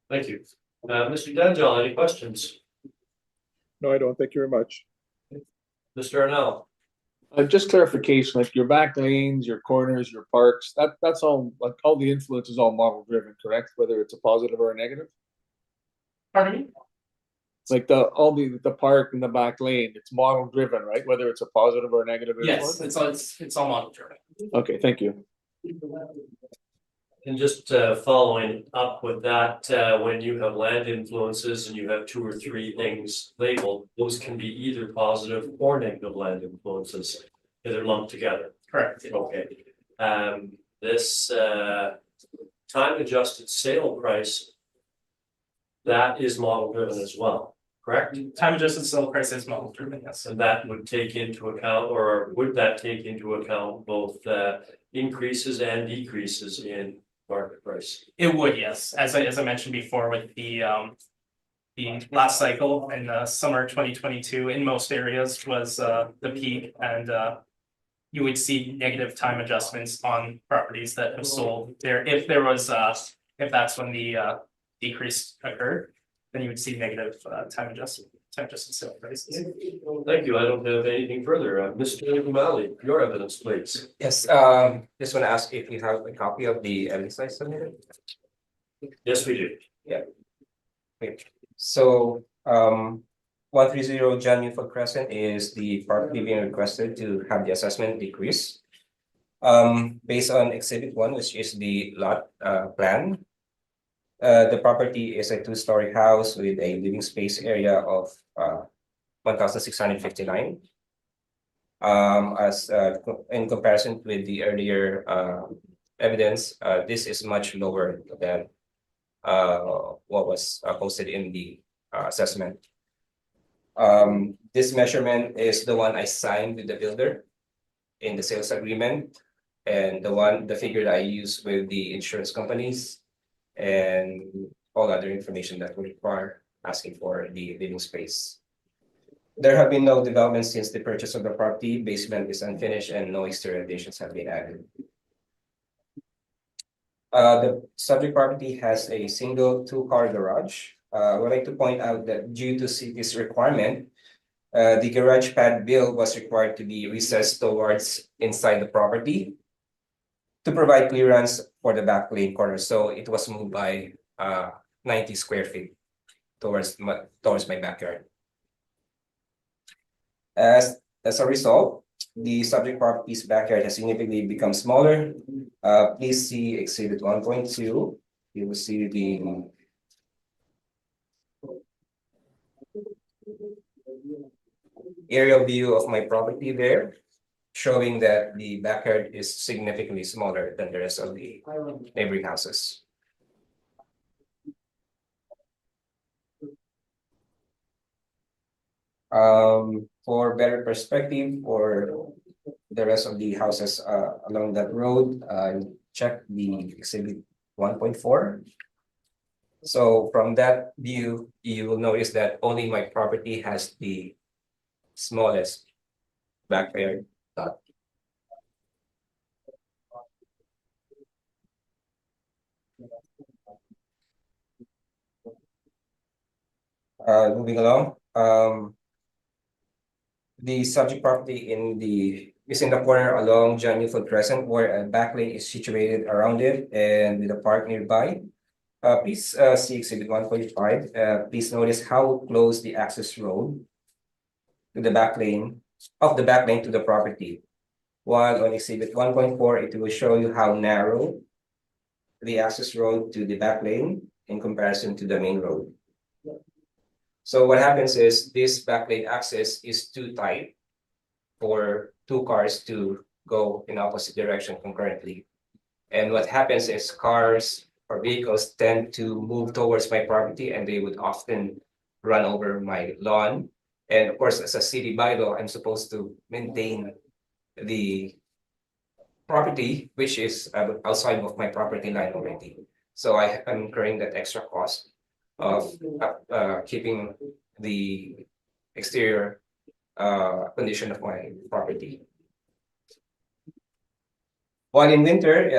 Thank you. Mr. Danjal, any questions? No, I don't. Thank you very much. Mr. Arnell? Just clarification, like your back lanes, your corners, your parks, that's all, like all the influence is all model driven, correct? Whether it's a positive or a negative? Pardon me? Like all the park and the back lane, it's model driven, right? Whether it's a positive or a negative Yes, influence? it's all model driven. Okay, thank you. And just following up with that, when you have land influences and you have 2 or 3 things labeled, those can be either positive or negative land influences. They're lumped together. Correct. Okay. This time adjusted sale price, that is model driven as well, correct? Time adjusted sale price is model driven, yes. So that would take into account, or would that take into account both increases and decreases in market price? It would, yes. As I mentioned before, with the last cycle in summer 2022, in most areas was the peak, and you would see negative time adjustments on properties that have sold there. If that's when the decrease occurred, then you would see negative time adjusted sale prices. Thank you. I don't have anything further. Mr. O'Malley, your evidence, please. Yes, just want to ask if you have a copy of the evidence I submitted. Yes, we do. Okay. So 130 John Newford Crescent is the property being requested to have the assessment decrease. Based on Exhibit 1, which is the lot plan. The property is a 2-story house with a living space area of 1,659. In comparison with the earlier evidence, this is much lower than what was posted in the assessment. This measurement is the one I signed with the builder. in the sales agreement. And the figure that I use with the insurance companies and all other information that would require asking for the living space. There have been no developments since the purchase of the property. Basement is unfinished and no exterior additions have been added. The subject property has a single two-car garage. I would like to point out that due to city's requirement, the garage pad bill was required to be recessed towards inside the property to provide clearance for the back lane corner. So it was moved by 90 square feet towards my backyard. As a result, the subject property's backyard has significantly become smaller. Please see exhibit 1.2. You will see the aerial view of my property there, showing that the backyard is significantly smaller than the rest of the neighboring houses. For better perspective for the rest of the houses along that road, check the exhibit 1.4. So from that view, you will notice that only my property has the smallest backyard lot. Moving along, the subject property is in the corner along John Newfield Crescent, where a back lane is situated around it and with a park nearby. Please see exhibit 1.5. Please notice how close the access road to the back lane to the property. While on exhibit 1.4, it will show you how narrow the access road to the back lane in comparison to the main road. So what happens is this back lane access is too tight for two cars to go in opposite direction concurrently. And what happens is cars or vehicles tend to move towards my property and they would often run over my lawn. And of course, as a city bylaw, I'm supposed to maintain the property, which is outside of my property line already. So I'm incurring that extra cost of keeping the exterior condition of my property. While in winter,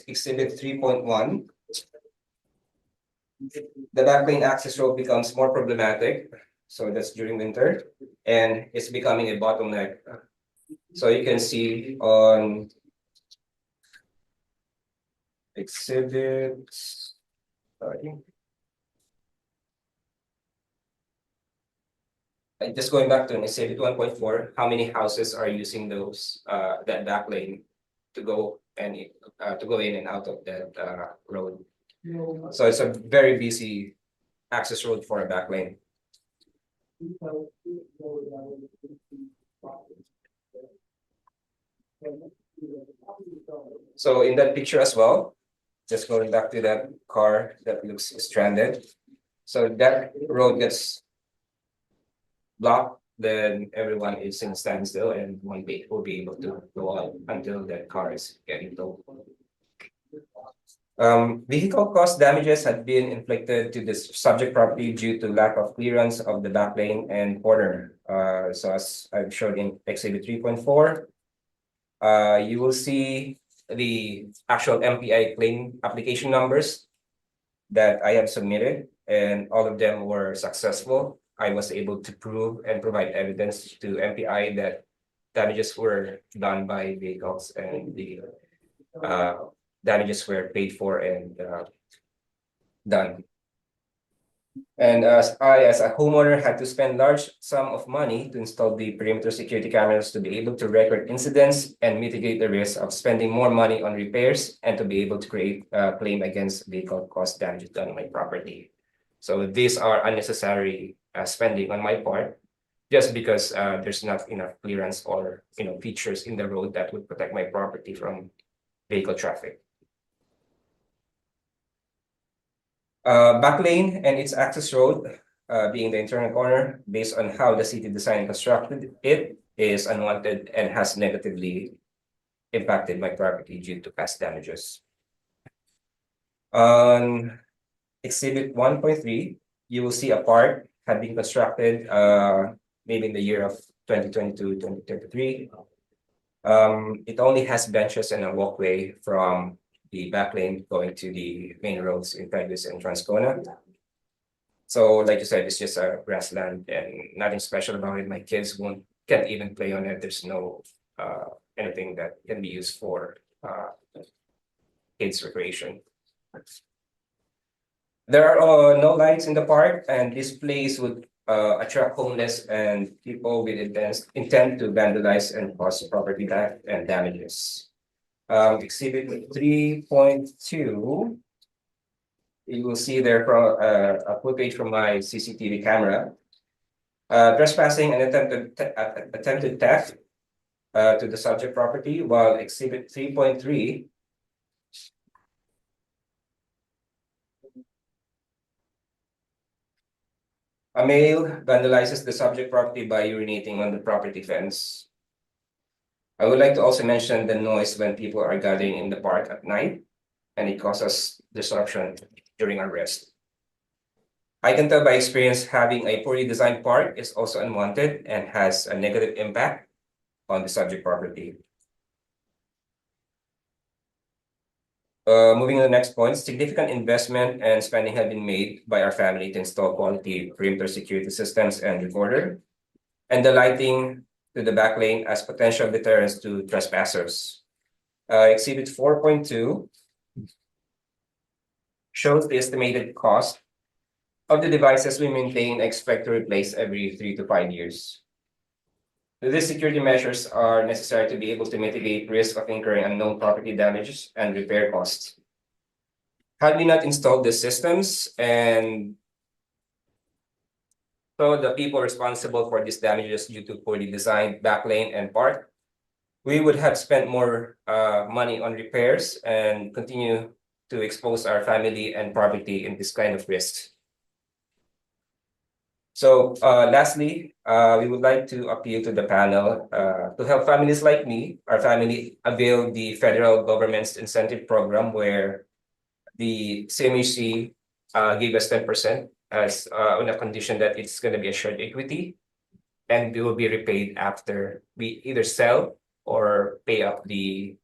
exhibit 3.1, the backlane access road becomes more problematic. So that's during winter, and it's becoming a bottleneck. So you can see on exhibits, just going back to exhibit 1.4, how many houses are using those that back lane to go in and out of that road? So it's a very busy access road for a back lane. So in that picture as well, just going back to that car that looks stranded. So that road gets blocked, then everyone is in standstill and will be able to go on until that car is getting towed. Vehicle cost damages had been inflicted to this subject property due to lack of clearance of the back lane and corner. So as I've showed in exhibit 3.4, you will see the actual MPI claim application numbers that I have submitted, and all of them were successful. I was able to prove and provide evidence to MPI that damages were done by vehicles and the damages were paid for and done. And as a homeowner, had to spend large sum of money to install the perimeter security cameras to be able to record incidents and mitigate the risk of spending more money on repairs and to be able to create a claim against vehicle cost damages done on my property. So these are unnecessary spending on my part, just because there's not enough clearance or features in the road that would protect my property from vehicle traffic. Back lane and its access road, being the internal corner, based on how the city design and constructed it, is unwanted and has negatively impacted my property due to past damages. On exhibit 1.3, you will see a park had been constructed maybe in the year of 2022, 2023. It only has benches and a walkway from the back lane going to the main roads in Pegus and Transcona. So like you said, it's just a grassland and nothing special about it. My kids can't even play on it. There's no anything that can be used for kids recreation. There are no lights in the park, and this place would attract homeless and people with intent to vandalize and cause property damages. Exhibit 3.2. You will see there from a footage from my CCTV camera. Trespassing and attempted theft to the subject property, while exhibit 3.3. A male vandalizes the subject property by urinating on the property fence. I would like to also mention the noise when people are gathering in the park at night, and it causes disruption during our rest. I can tell by experience having a poorly designed park is also unwanted and has a negative impact on the subject property. Moving to the next point, significant investment and spending have been made by our family to install quality perimeter security systems and recorder, and the lighting to the back lane as potential deterrence to trespassers. Exhibit 4.2 shows the estimated cost of the devices we maintain and expect to replace every 3 to 5 years. These security measures are necessary to be able to mitigate risk of incurring unknown property damages and repair costs. Had we not installed these systems, and so the people responsible for these damages due to poorly designed back lane and park, we would have spent more money on repairs and continue to expose our family and property in this kind of risk. So lastly, we would like to appeal to the panel to help families like me. Our family avail the federal government's incentive program where the CMHC gave us 10% as on a condition that it's going to be a shared equity, and we will be repaid after we either sell or pay up the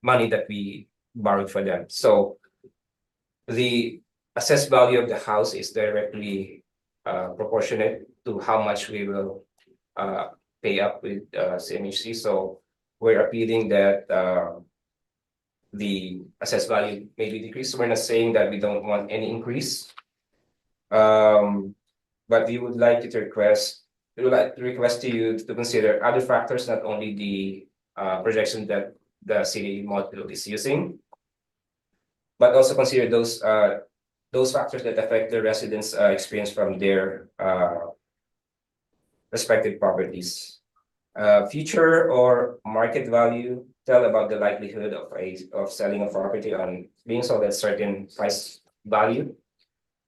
money that we borrowed for them. So the assessed value of the house is directly proportionate to how much we will pay up with CMHC. So we're appealing that the assessed value may be decreased. We're not saying that we don't want any increase, but we would like to request you to consider other factors, not only the projection that the city model is using, but also consider those factors that affect the residents' experience from their respective properties. Future or market value tell about the likelihood of selling a property on being sold at certain price value.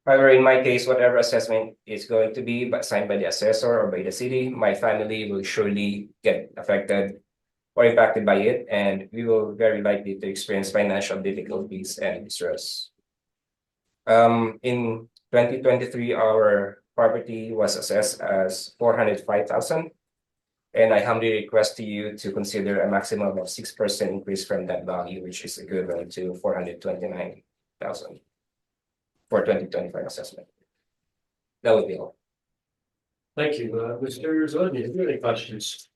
However, in my case, whatever assessment is going to be signed by the assessor or by the city, my family will surely get affected or impacted by it, and we will very likely to experience financial difficulties and distress. In 2023, our property was assessed as 405,000, and I humbly request to you to consider a maximum of 6% increase from that value, which is equivalent to 429,000 for 2025 assessment. That would be all. Thank you, Mr. Zodi. Do you have any questions?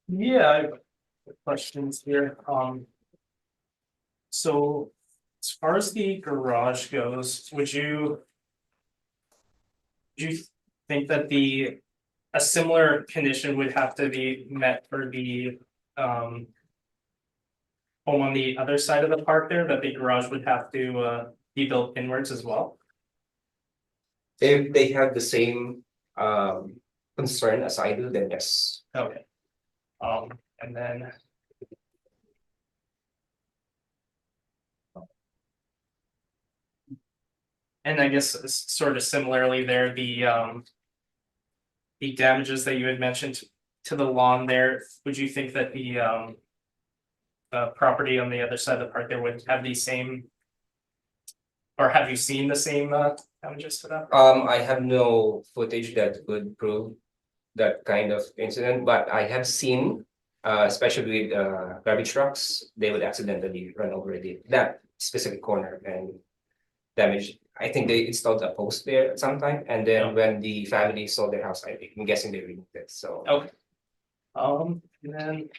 Yeah, I have questions here. So as far as the garage goes, would you think that a similar condition would have to be met for the home on the other side of the park there, that the garage would have to be built inwards as well? If they have the same concern as I do, then yes. Okay. And then I guess sort of similarly there, the damages that you had mentioned to the lawn there, would you think that the property on the other side of the park there would have the same? Or have you seen the same damages to that? I have no footage that could prove that kind of incident, but I have seen, especially with garbage trucks, they would accidentally run over that specific corner and damage. I think they installed a post there at some time, and then Yeah. when the family sold their house, I'm guessing they removed it, so. Okay. And then.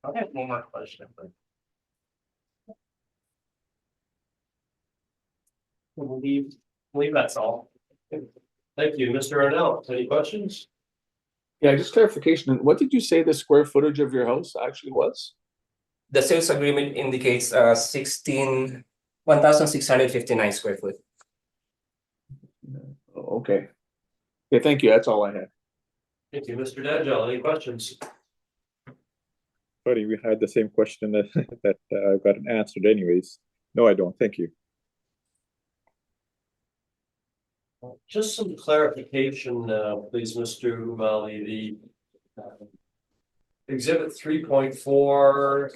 I have one more question, but. I believe that's all. Thank you, Mr. Arnell. Any questions? Yeah, just clarification. What did you say the square footage of your house actually was? The sales agreement indicates 1,659 square foot. Oh, okay. Okay, thank you. That's all I had. Thank you, Mr. Danjel. Any questions? Sorry, we had the same question that I've got answered anyways. No, I don't. Thank you. Just some clarification, please, Mr. Umali, the exhibit 3.4,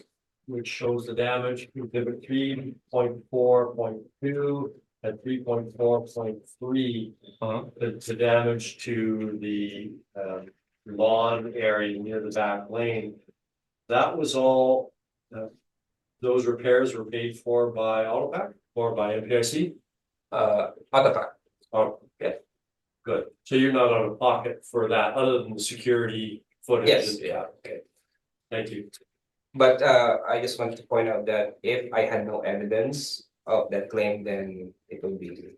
which shows the damage, exhibit 3.4.2 and 3.4.3, the damage to the lawn area near the back lane. That was all, those repairs were paid for by Autopac or by MPIC? Autopac. Oh, yeah, good. So you're not out of pocket for that, other than the security footage? Yes, Yeah, okay. Thank you. But I just want to point out that if I had no evidence of that claim, then it would be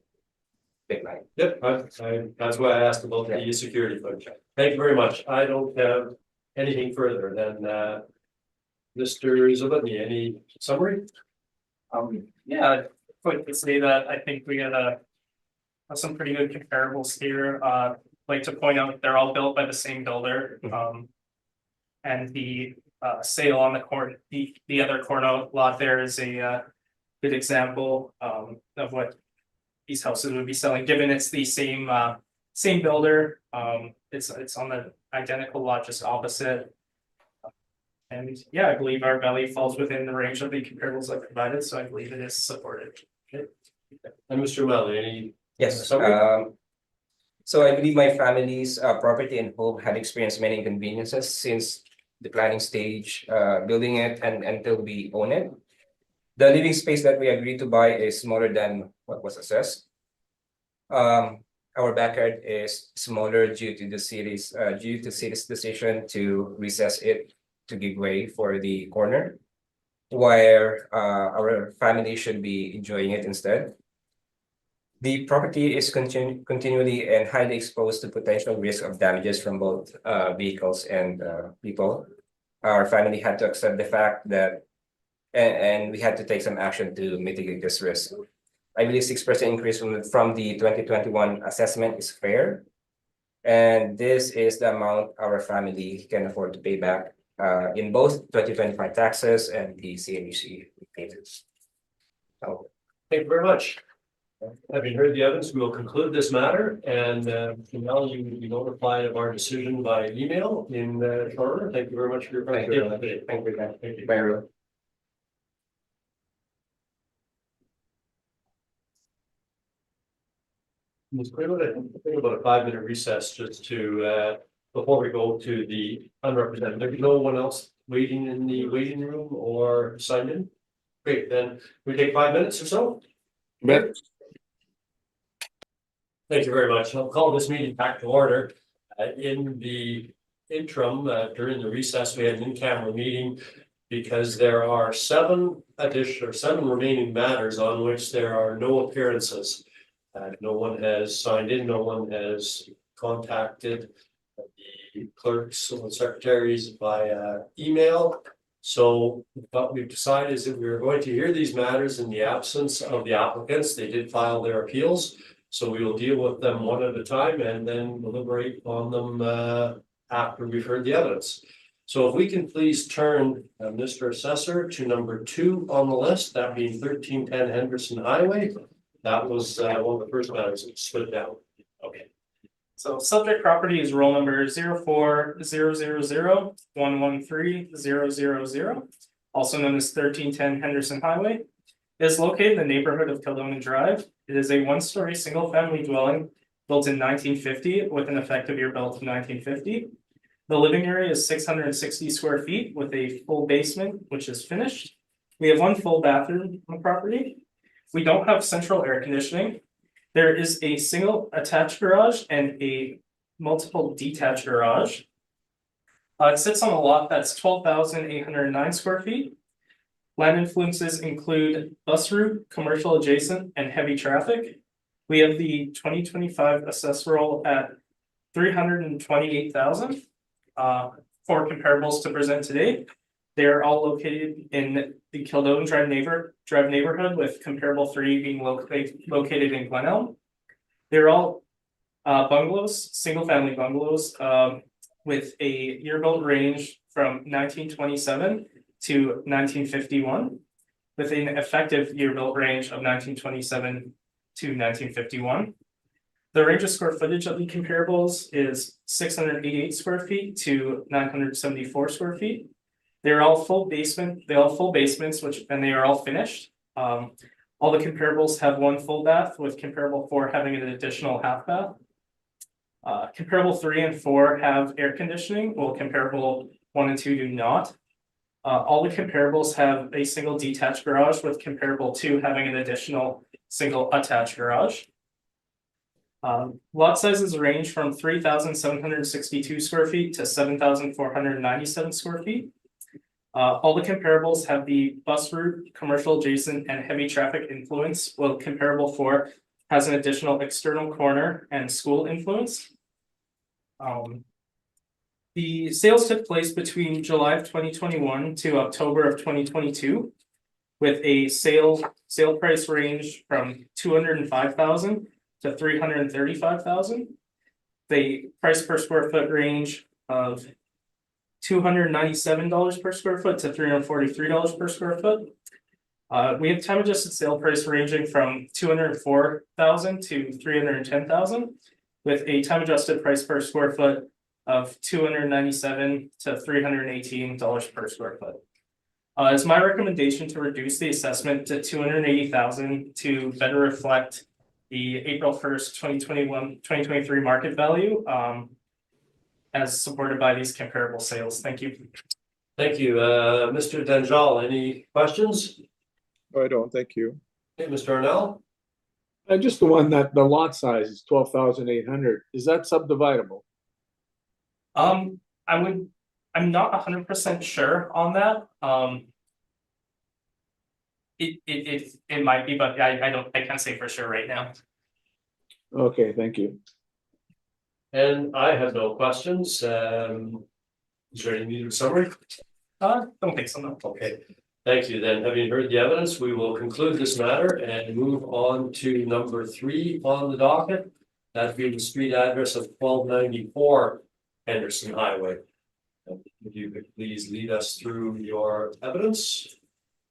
big line. Yep, that's why I asked about the security footage. Thank you very much. I don't have anything further than Mr. Zabudny, any summary? Yeah, I'd like to say that I think we have some pretty good comparables here. Like to point out they're all built by the same builder. And the sale on the the other corner lot there is a good example of what these houses would be selling, given it's the same builder. It's on the identical lot, just opposite. And yeah, I believe our value falls within the range of the comparables I provided, so I believe it is supported. Okay. And Mr. Umali, any? Yes, summary? so I believe my family's property and home had experienced many inconveniences since the planning stage, building it and until we own it. The living space that we agreed to buy is smaller than what was assessed. Our backyard is smaller due to the city's decision to recess it to give way for the corner, where our family should be enjoying it instead. The property is continually and highly exposed to potential risk of damages from both vehicles and people. Our family had to accept the fact that, and we had to take some action to mitigate this risk. I believe 6% increase from the 2021 assessment is fair. And this is the amount our family can afford to pay back in both 2025 taxes and the CMUC payments. So, Thank you very much. Having heard the evidence, we will conclude this matter, and now you will be notified of our decision by email in shorter. Thank you very much for your Thank presence. you. Thank you. Thank you. bye, everyone. Ms. Quaywood, I think about a 5-minute recess just to before we go to the unrepresented. There's no one else waiting in the waiting room or signed in. Great, then we take 5 minutes or so. Bet. Thank you very much. I'll call this meeting back to order. In the interim, during the recess, we had an in-camera meeting because there are 7 remaining matters on which there are no appearances. No one has signed in, no one has contacted the clerks or secretaries via email. So what we've decided is that we're going to hear these matters in the absence of the applicants. They did file their appeals. So we will deal with them one at a time and then deliberate on them after we've heard the evidence. So if we can please turn Mr. Assessor to number 2 on the list, that being 1310 Henderson Highway. That was one of the first matters that stood down. Okay. So subject property is roll number 040001130000, also known as 1310 Henderson Highway. It is located in the neighborhood of Kildonan Drive. It is a one-story single-family dwelling built in 1950 with an effective year built in 1950. The living area is 660 square feet with a full basement, which is finished. We have one full bathroom on the property. We don't have central air conditioning. There is a single attached garage and a multiple detached garage. It sits on a lot that's 12,809 square feet. Land influences include bus route, commercial adjacent, and heavy traffic. We have the 2025 assessed roll at 328,000. For comparables to present today, they are all located in the Kildonan Drive neighborhood, with comparable 3 being located in Glen Elm. They're all bungalows, single family bungalows, with a year built range from 1927 to 1951, with an effective year built range of 1927 to 1951. The range of square footage of the comparables is 688 square feet to 974 square feet. They're all full basements, and they are all finished. All the comparables have one full bath, with comparable 4 having an additional half bath. Comparable 3 and 4 have air conditioning, while comparable 1 and 2 do not. All the comparables have a single detached garage, with comparable 2 having an additional single attached garage. Lot sizes range from 3,762 square feet to 7,497 square feet. All the comparables have the bus route, commercial adjacent, and heavy traffic influence, while comparable 4 has an additional external corner and school influence. The sales took place between July of 2021 to October of 2022, with a sale price range from 205,000 to 335,000. The price per square foot range of $297 per square foot to $343 per square foot. We have time adjusted sale price ranging from 204,000 to 310,000, with a time adjusted price per square foot of $297 to $318 per square foot. It's my recommendation to reduce the assessment to $280,000 to better reflect the April 1st, 2023 market value, as supported by these comparable sales. Thank you. Thank you. Mr. Danjal, any questions? I don't, thank you. Okay, Mr. Arnell? Just the one that the lot size is 12,800. Is that subdividable? I'm not 100% sure on that. It might be, but I can't say for sure right now. Okay, thank you. And I have no questions. Is there any need of summary? Don't think so, no. Okay, thank you. Then, having heard the evidence, we will conclude this matter and move on to number 3 on the docket. That being the street address of 1294 Henderson Highway. If you could please lead us through your evidence.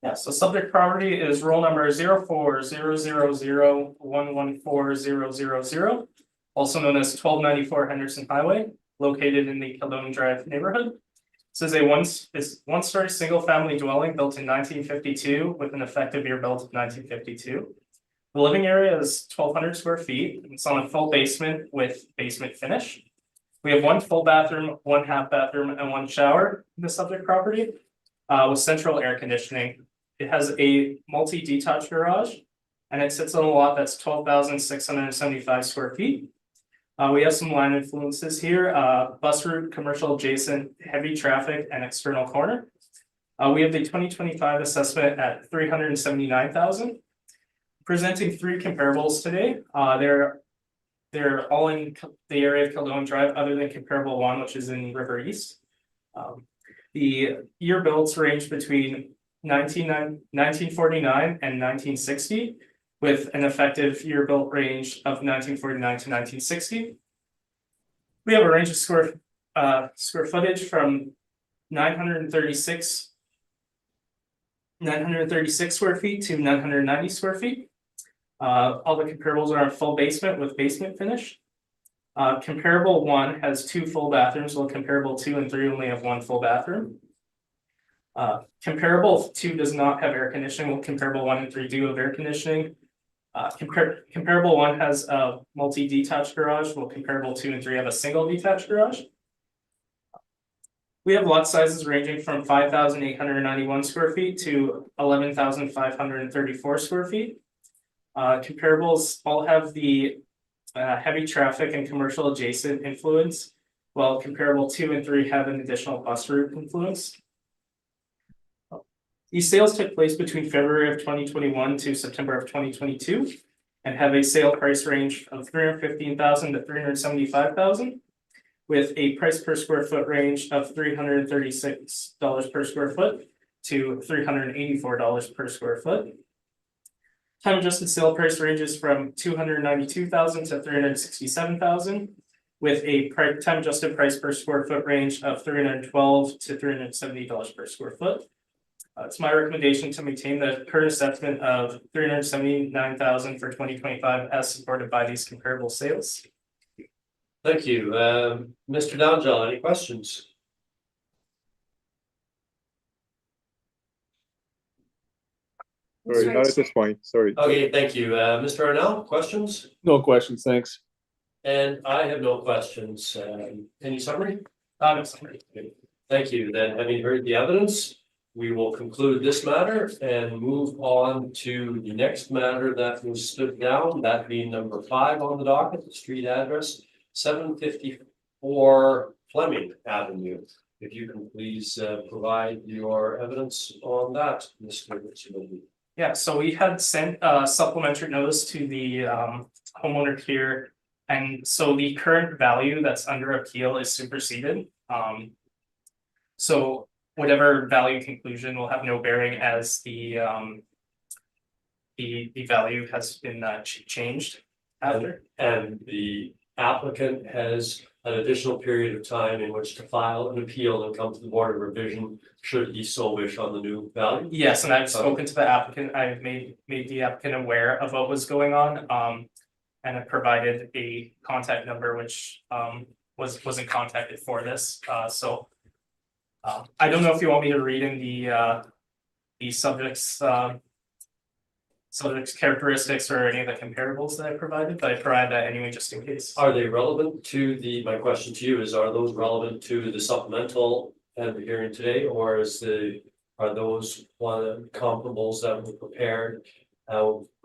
Yeah, so subject property is roll number 040001140000, also known as 1294 Henderson Highway, located in the Kildonan Drive neighborhood. This is a one-story single-family dwelling built in 1952 with an effective year built in 1952. The living area is 1,200 square feet. It's on a full basement with basement finish. We have one full bathroom, one half bathroom, and one shower in the subject property, with central air conditioning. It has a multi-detached garage, and it sits on a lot that's 12,675 square feet. We have some line influences here, bus route, commercial adjacent, heavy traffic, and external corner. We have the 2025 assessment at 379,000. Presenting 3 comparables today. They're all in the area of Kildonan Drive, other than comparable 1, which is in River East. The year builds range between 1949 and 1960, with an effective year built range of 1949 to 1960. We have a range of square footage from 936 square feet to 990 square feet. All the comparables are a full basement with basement finish. Comparable 1 has 2 full bathrooms, while comparable 2 and 3 only have 1 full bathroom. Comparable 2 does not have air conditioning, while comparable 1 and 3 do have air conditioning. Comparable 1 has a multi-detached garage, while comparable 2 and 3 have a single detached garage. We have lot sizes ranging from 5,891 square feet to 11,534 square feet. Comparables all have the heavy traffic and commercial adjacent influence, while comparable 2 and 3 have an additional bus route influence. These sales took place between February of 2021 to September of 2022 and have a sale price range of $315,000 to $375,000 with a price per square foot range of $336 per square foot to $384 per square foot. Time adjusted sale price ranges from $292,000 to $367,000 with a time adjusted price per square foot range of $312 to $370 per square foot. It's my recommendation to maintain the current assessment of $379,000 for 2025 as supported by these comparable sales. Thank you. Mr. Downjall, any questions? Sorry, not at this point, sorry. Okay, thank you. Mr. Arnell, questions? No questions, thanks. And I have no questions. Any summary? No summary. Thank you. Then, having heard the evidence, we will conclude this matter and move on to the next matter that was stood down, that being number 5 on the docket, the street address, 754 Fleming Avenue. If you can please provide your evidence on that, Mr. Ritchie. Yeah, so we had sent a supplementary notice to the homeowner here. And so the current value that's under appeal is superseded. So whatever value conclusion will have no bearing as the value has been changed after. And the applicant has an additional period of time in which to file an appeal and come to the Board of Revision should he so wish on the new value. Yes, and I've spoken to the applicant. I've made the applicant aware of what was going on. And I provided a contact number which wasn't contacted for this. So I don't know if you want me to read in the subject's characteristics or any of the comparables that I provided, but I provide that anyway just in case. Are they relevant to my question to you is, are those relevant to the supplemental and the hearing today, or are those one of the comparables that were prepared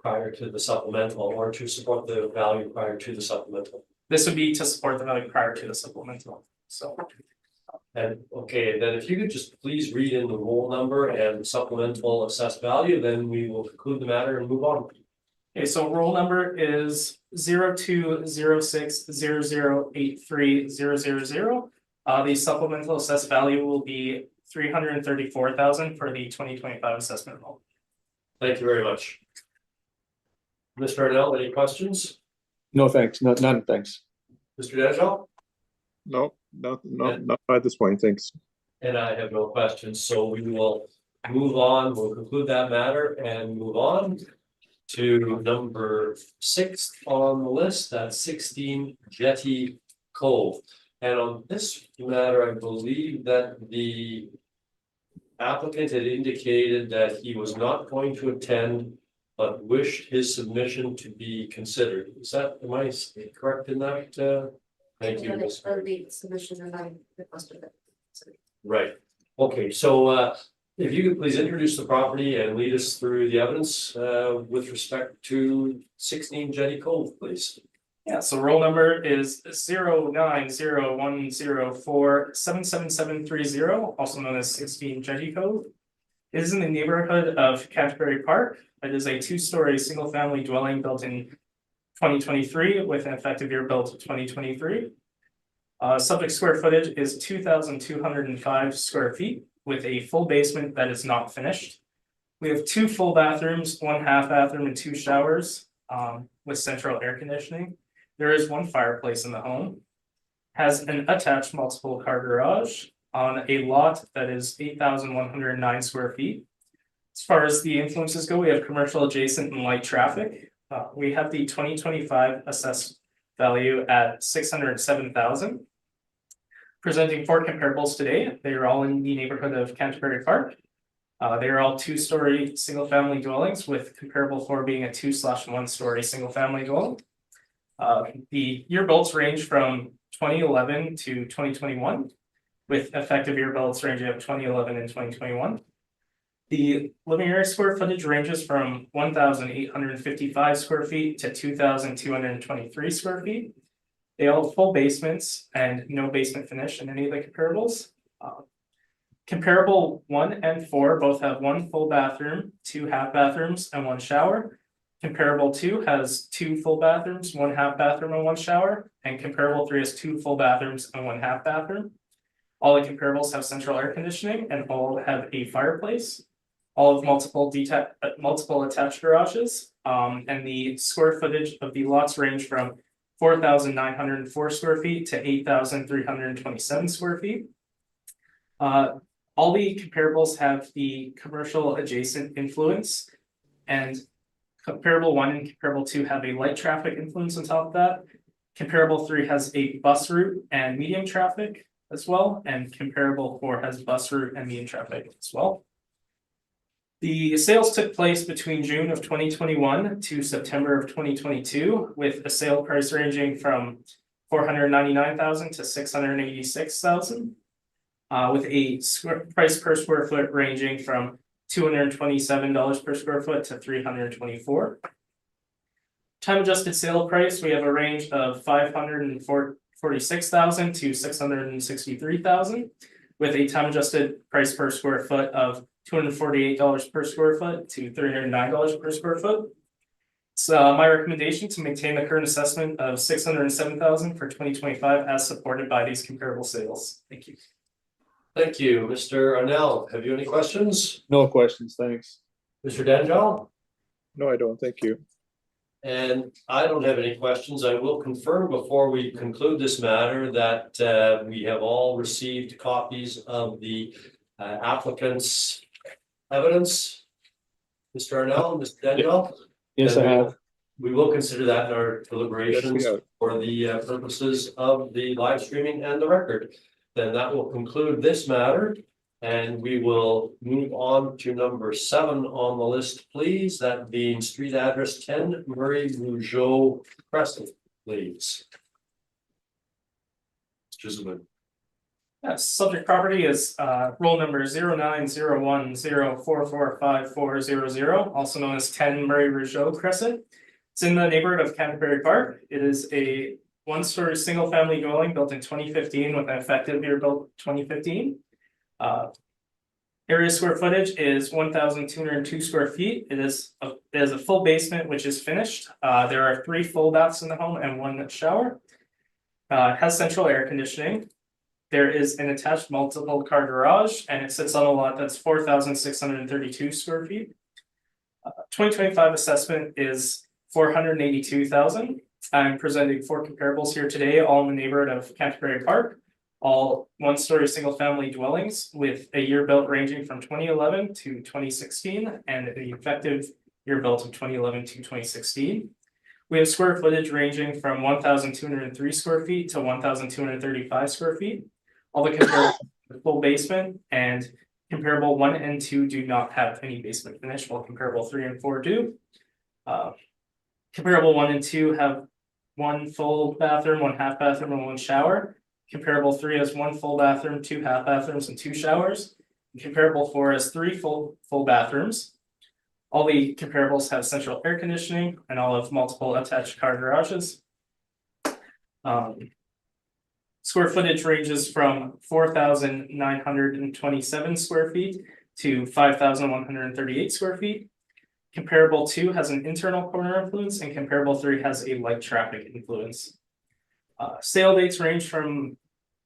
prior to the supplemental or to support the value prior to the supplemental? This would be to support the value prior to the supplemental, so. And okay, then if you could just please read in the roll number and the supplemental assessed value, then we will conclude the matter and move on. Okay, so roll number is 0206008300. The supplemental assessed value will be $334,000 for the 2025 assessment roll. Thank you very much. Mr. Arnell, any questions? No, thanks, none, thanks. Mr. Danjal? No, not at this point, thanks. And I have no questions, so we will move on. We'll conclude that matter and move on to number 6 on the list. That's 16 Jetty Cove. And on this matter, I believe that the applicant had indicated that he was not going to attend, but wished his submission to be considered. Am I correct in that? Thank you. The submission and I requested it. Right. Okay, so if you could please introduce the property and lead us through the evidence with respect to 16 Jetty Cove, please. Yeah, so roll number is 09010477730, also known as 16 Jetty Cove. It is in the neighborhood of Canterbury Park. It is a 2-story single-family dwelling built in 2023 with an effective year built 2023. Subject square footage is 2,205 square feet with a full basement that is not finished. We have 2 full bathrooms, 1 half bathroom, and 2 showers with central air conditioning. There is 1 fireplace in the home. Has an attached multiple car garage on a lot that is 8,109 square feet. As far as the influences go, we have commercial adjacent and light traffic. We have the 2025 assessed value at 607,000. Presenting 4 comparables today, they are all in the neighborhood of Canterbury Park. They are all 2-story single-family dwellings, with comparable 4 being a 2/1-story single-family dwelling. The year builds range from 2011 to 2021, with effective year builds ranging of 2011 and 2021. The living area square footage ranges from 1,855 square feet to 2,223 square feet. They all have full basements and no basement finish in any of the comparables. Comparable 1 and 4 both have 1 full bathroom, 2 half bathrooms, and 1 shower. Comparable 2 has 2 full bathrooms, 1 half bathroom, and 1 shower. And comparable 3 has 2 full bathrooms and 1 half bathroom. All the comparables have central air conditioning and all have a fireplace. All have multiple attached garages. And the square footage of the lots range from 4,904 square feet to 8,327 square feet. All the comparables have the commercial adjacent influence, and comparable 1 and comparable 2 have a light traffic influence on top of that. Comparable 3 has a bus route and medium traffic as well, and comparable 4 has bus route and medium traffic as well. The sales took place between June of 2021 to September of 2022, with a sale price ranging from 499,000 to 686,000. With a price per square foot ranging from $227 per square foot to $324. Time adjusted sale price, we have a range of $546,000 to $663,000, with a time adjusted price per square foot of $248 per square foot to $309 per square foot. It's my recommendation to maintain the current assessment of $607,000 for 2025 as supported by these comparable sales. Thank you. Thank you. Mr. Arnell, have you any questions? No questions, thanks. Mr. Danjal? No, I don't. Thank you. And I don't have any questions. I will confirm before we conclude this matter that we have all received copies of the applicant's evidence. Mr. Arnell, Mr. Danjal? Yes, I have. We will consider that in our deliberations Yes, we have. for the purposes of the live streaming and the record. Then that will conclude this matter, and we will move on to number 7 on the list, please. That being street address 10 Murray Rougeau Crescent, please. Mr. Zubin. Yes, subject property is roll number 0901044540, also known as 10 Murray Rougeau Crescent. It's in the neighborhood of Canterbury Park. It is a 1-story single family dwelling built in 2015 with an effective year built 2015. Area square footage is 1,202 square feet. It is a full basement which is finished. There are 3 full baths in the home and 1 shower. It has central air conditioning. There is an attached multiple car garage, and it sits on a lot that's 4,632 square feet. 2025 assessment is 482,000. I'm presenting 4 comparables here today, all in the neighborhood of Canterbury Park, all 1-story single family dwellings with a year built ranging from 2011 to 2016 and the effective year built of 2011 to 2016. We have square footage ranging from 1,203 square feet to 1,235 square feet. All the comparables have full basement, and comparable 1 and 2 do not have any basement finish, while comparable 3 and 4 do. Comparable 1 and 2 have 1 full bathroom, 1 half bathroom, and 1 shower. Comparable 3 has 1 full bathroom, 2 half bathrooms, and 2 showers. Comparable 4 has 3 full bathrooms. All the comparables have central air conditioning and all have multiple attached car garages. Square footage ranges from 4,927 square feet to 5,138 square feet. Comparable 2 has an internal corner influence, and comparable 3 has a light traffic influence. Sale dates range from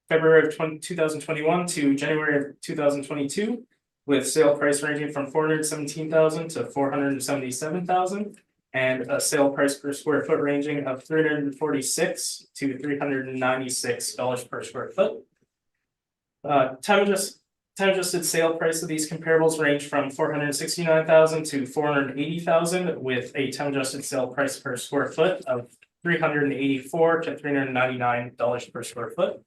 February of 2021 to January of 2022, with sale price ranging from 417,000 to 477,000, and a sale price per square foot ranging of $346 to $396 per square foot. Time adjusted sale price of these comparables range from 469,000 to 480,000, with a time adjusted sale price per square foot of $384 to $399 per square foot.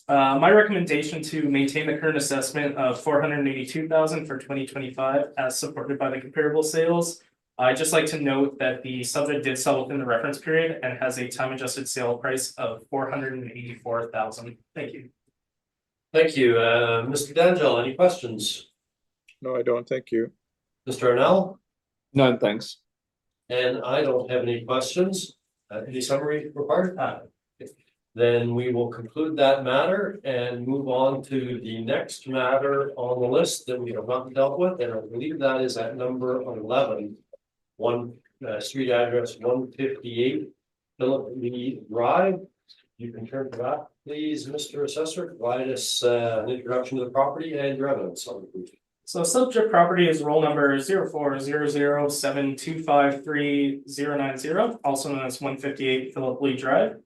My recommendation to maintain the current assessment of $482,000 for 2025 as supported by the comparable sales. I'd just like to note that the subject did sell within the reference period and has a time adjusted sale price of $484,000. Thank you. Thank you. Mr. D'Angelo, any questions? No, I don't. Thank you. Mr. Arnell? None, thanks. And I don't have any questions. Any summary required? Then we will conclude that matter and move on to the next matter on the list that we have not dealt with, and I believe that is at number 11. Street address 158 Philip Lee Drive. You can turn to that, please, Mr. Assessor. Provide us an introduction to the property and your evidence on the brief. So subject property is roll number 040072539090, also known as 158 Philip Lee Drive.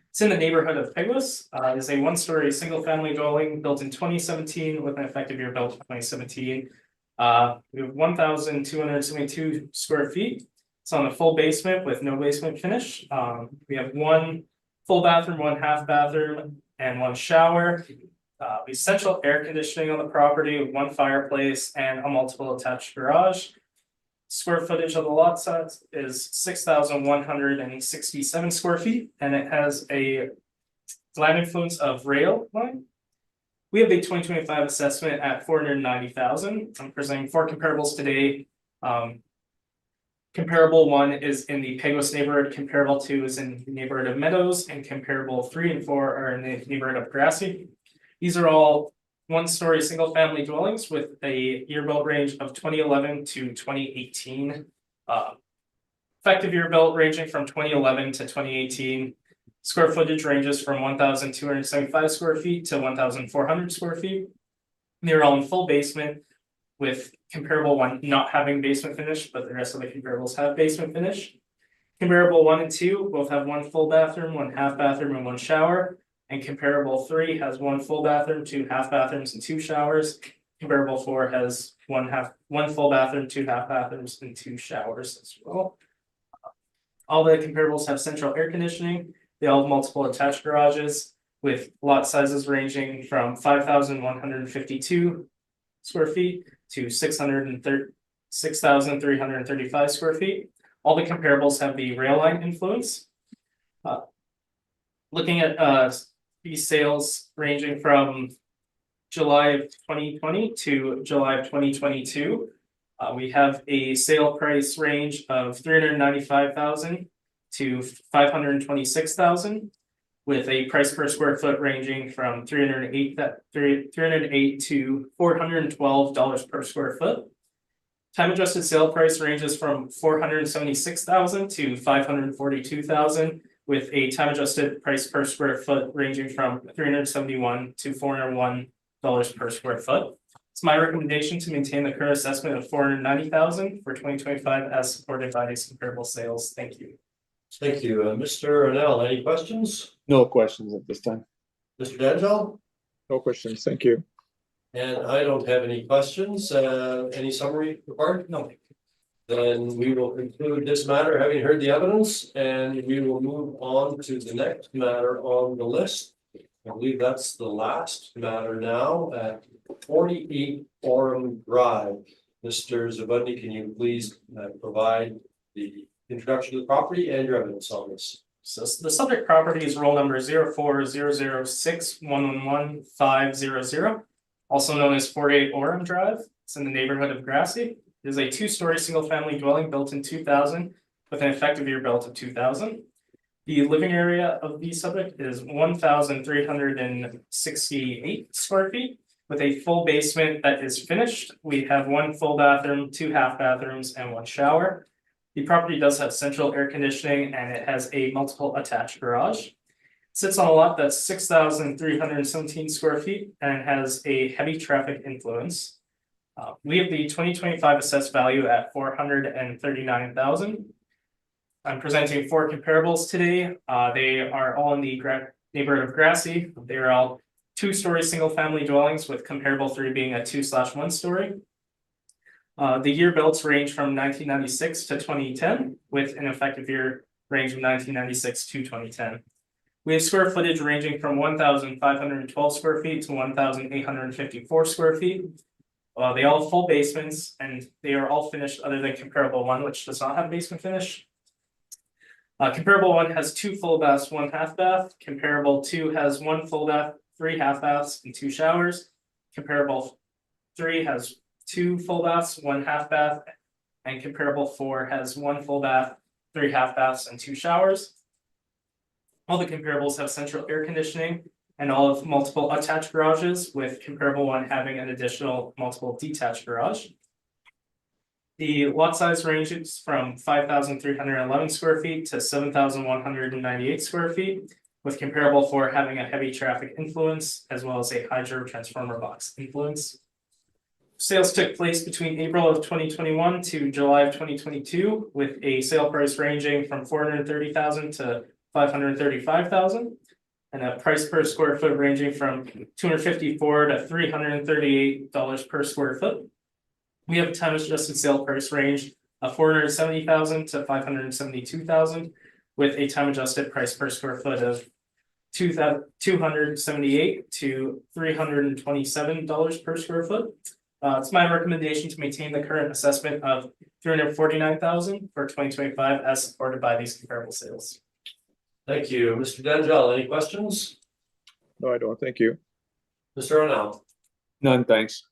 It's in the neighborhood of Peguis. It is a one-story single-family dwelling built in 2017 with an effective year built in 2017. We have 1,272 square feet. It's on a full basement with no basement finish. We have one full bathroom, one half bathroom, and one shower. We have central air conditioning on the property with one fireplace and a multiple attached garage. Square footage of the lot size is 6,167 square feet, and it has a land influence of rail line. We have the 2025 assessment at $490,000. I'm presenting 4 comparables today. Comparable 1 is in the Peguis neighborhood, comparable 2 is in the neighborhood of Meadows, and comparable 3 and 4 are in the neighborhood of Grassy. These are all one-story single-family dwellings with a year built range of 2011 to 2018. Effective year built ranging from 2011 to 2018. Square footage ranges from 1,275 square feet to 1,400 square feet. They're all in full basement with comparable 1 not having basement finish, but the rest of the comparables have basement finish. Comparable 1 and 2 both have 1 full bathroom, 1 half bathroom, and 1 shower. And comparable 3 has 1 full bathroom, 2 half bathrooms, and 2 showers. Comparable 4 has 1 full bathroom, 2 half bathrooms, and 2 showers as well. All the comparables have central air conditioning. They all have multiple attached garages with lot sizes ranging from 5,152 square feet to 6,335 square feet. All the comparables have the rail line influence. Looking at these sales ranging from July of 2020 to July of 2022. We have a sale price range of $395,000 to $526,000 with a price per square foot ranging from $308 to $412 per square foot. Time adjusted sale price ranges from $476,000 to $542,000 with a time adjusted price per square foot ranging from $371 to $401 per square foot. It's my recommendation to maintain the current assessment of $490,000 for 2025 as supported by these comparable sales. Thank you. Thank you. Mr. Arnell, any questions? No questions at this time. Mr. D'Angelo? No questions. Thank you. And I don't have any questions. Any summary required? No. Then we will conclude this matter, having heard the evidence, and we will move on to the next matter on the list. I believe that's the last matter now at 48 Boardroom Drive. Mr. Zabundi, can you please provide the introduction to the property and your evidence on this? So the subject property is roll number 040061111500, also known as 48 Boardroom Drive. It's in the neighborhood of Grassy. It is a 2-story single-family dwelling built in 2000 with an effective year built of 2000. The living area of the subject is 1,368 square feet with a full basement that is finished. We have 1 full bathroom, 2 half bathrooms, and 1 shower. The property does have central air conditioning and it has a multiple attached garage. It sits on a lot that's 6,317 square feet and it has a heavy traffic influence. We have the 2025 assessed value at $439,000. I'm presenting 4 comparables today. They are all in the neighborhood of Grassy. They are all 2-story single-family dwellings with comparable 3 being a 2/1 story. The year builds range from 1996 to 2010 with an effective year range of 1996 to 2010. We have square footage ranging from 1,512 square feet to 1,854 square feet. They all have full basements and they are all finished other than comparable one, which does not have basement finish. Comparable one has 2 full baths, 1 half bath. Comparable 2 has 1 full bath, 3 half baths, and 2 showers. Comparable 3 has 2 full baths, 1 half bath, and comparable 4 has 1 full bath, 3 half baths, and 2 showers. All the comparables have central air conditioning and all have multiple attached garages, with comparable 1 having an additional multiple detached garage. The lot size ranges from 5,311 square feet to 7,198 square feet, with comparable 4 having a heavy traffic influence as well as a hydro transformer box influence. Sales took place between April of 2021 to July of 2022, with a sale price ranging from 430,000 to 535,000, and a price per square foot ranging from $254 to $338 per square foot. We have a time adjusted sale price range of 470,000 to 572,000, with a time adjusted price per square foot of $278 to $327 per square foot. It's my recommendation to maintain the current assessment of $349,000 for 2025 as supported by these comparable sales. Thank you. Mr. Danjel, any questions? No, I don't. Thank you. Mr. O'Neill? None, thanks.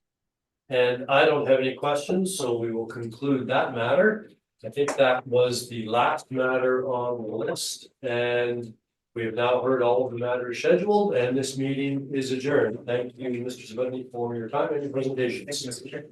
And I don't have any questions, so we will conclude that matter. I think that was the last matter on the list, and we have now heard all of the matters scheduled, and this meeting is adjourned. Thank you, Mr. Zabudny, for your time and your presentations. Thank you, Mr. Chair.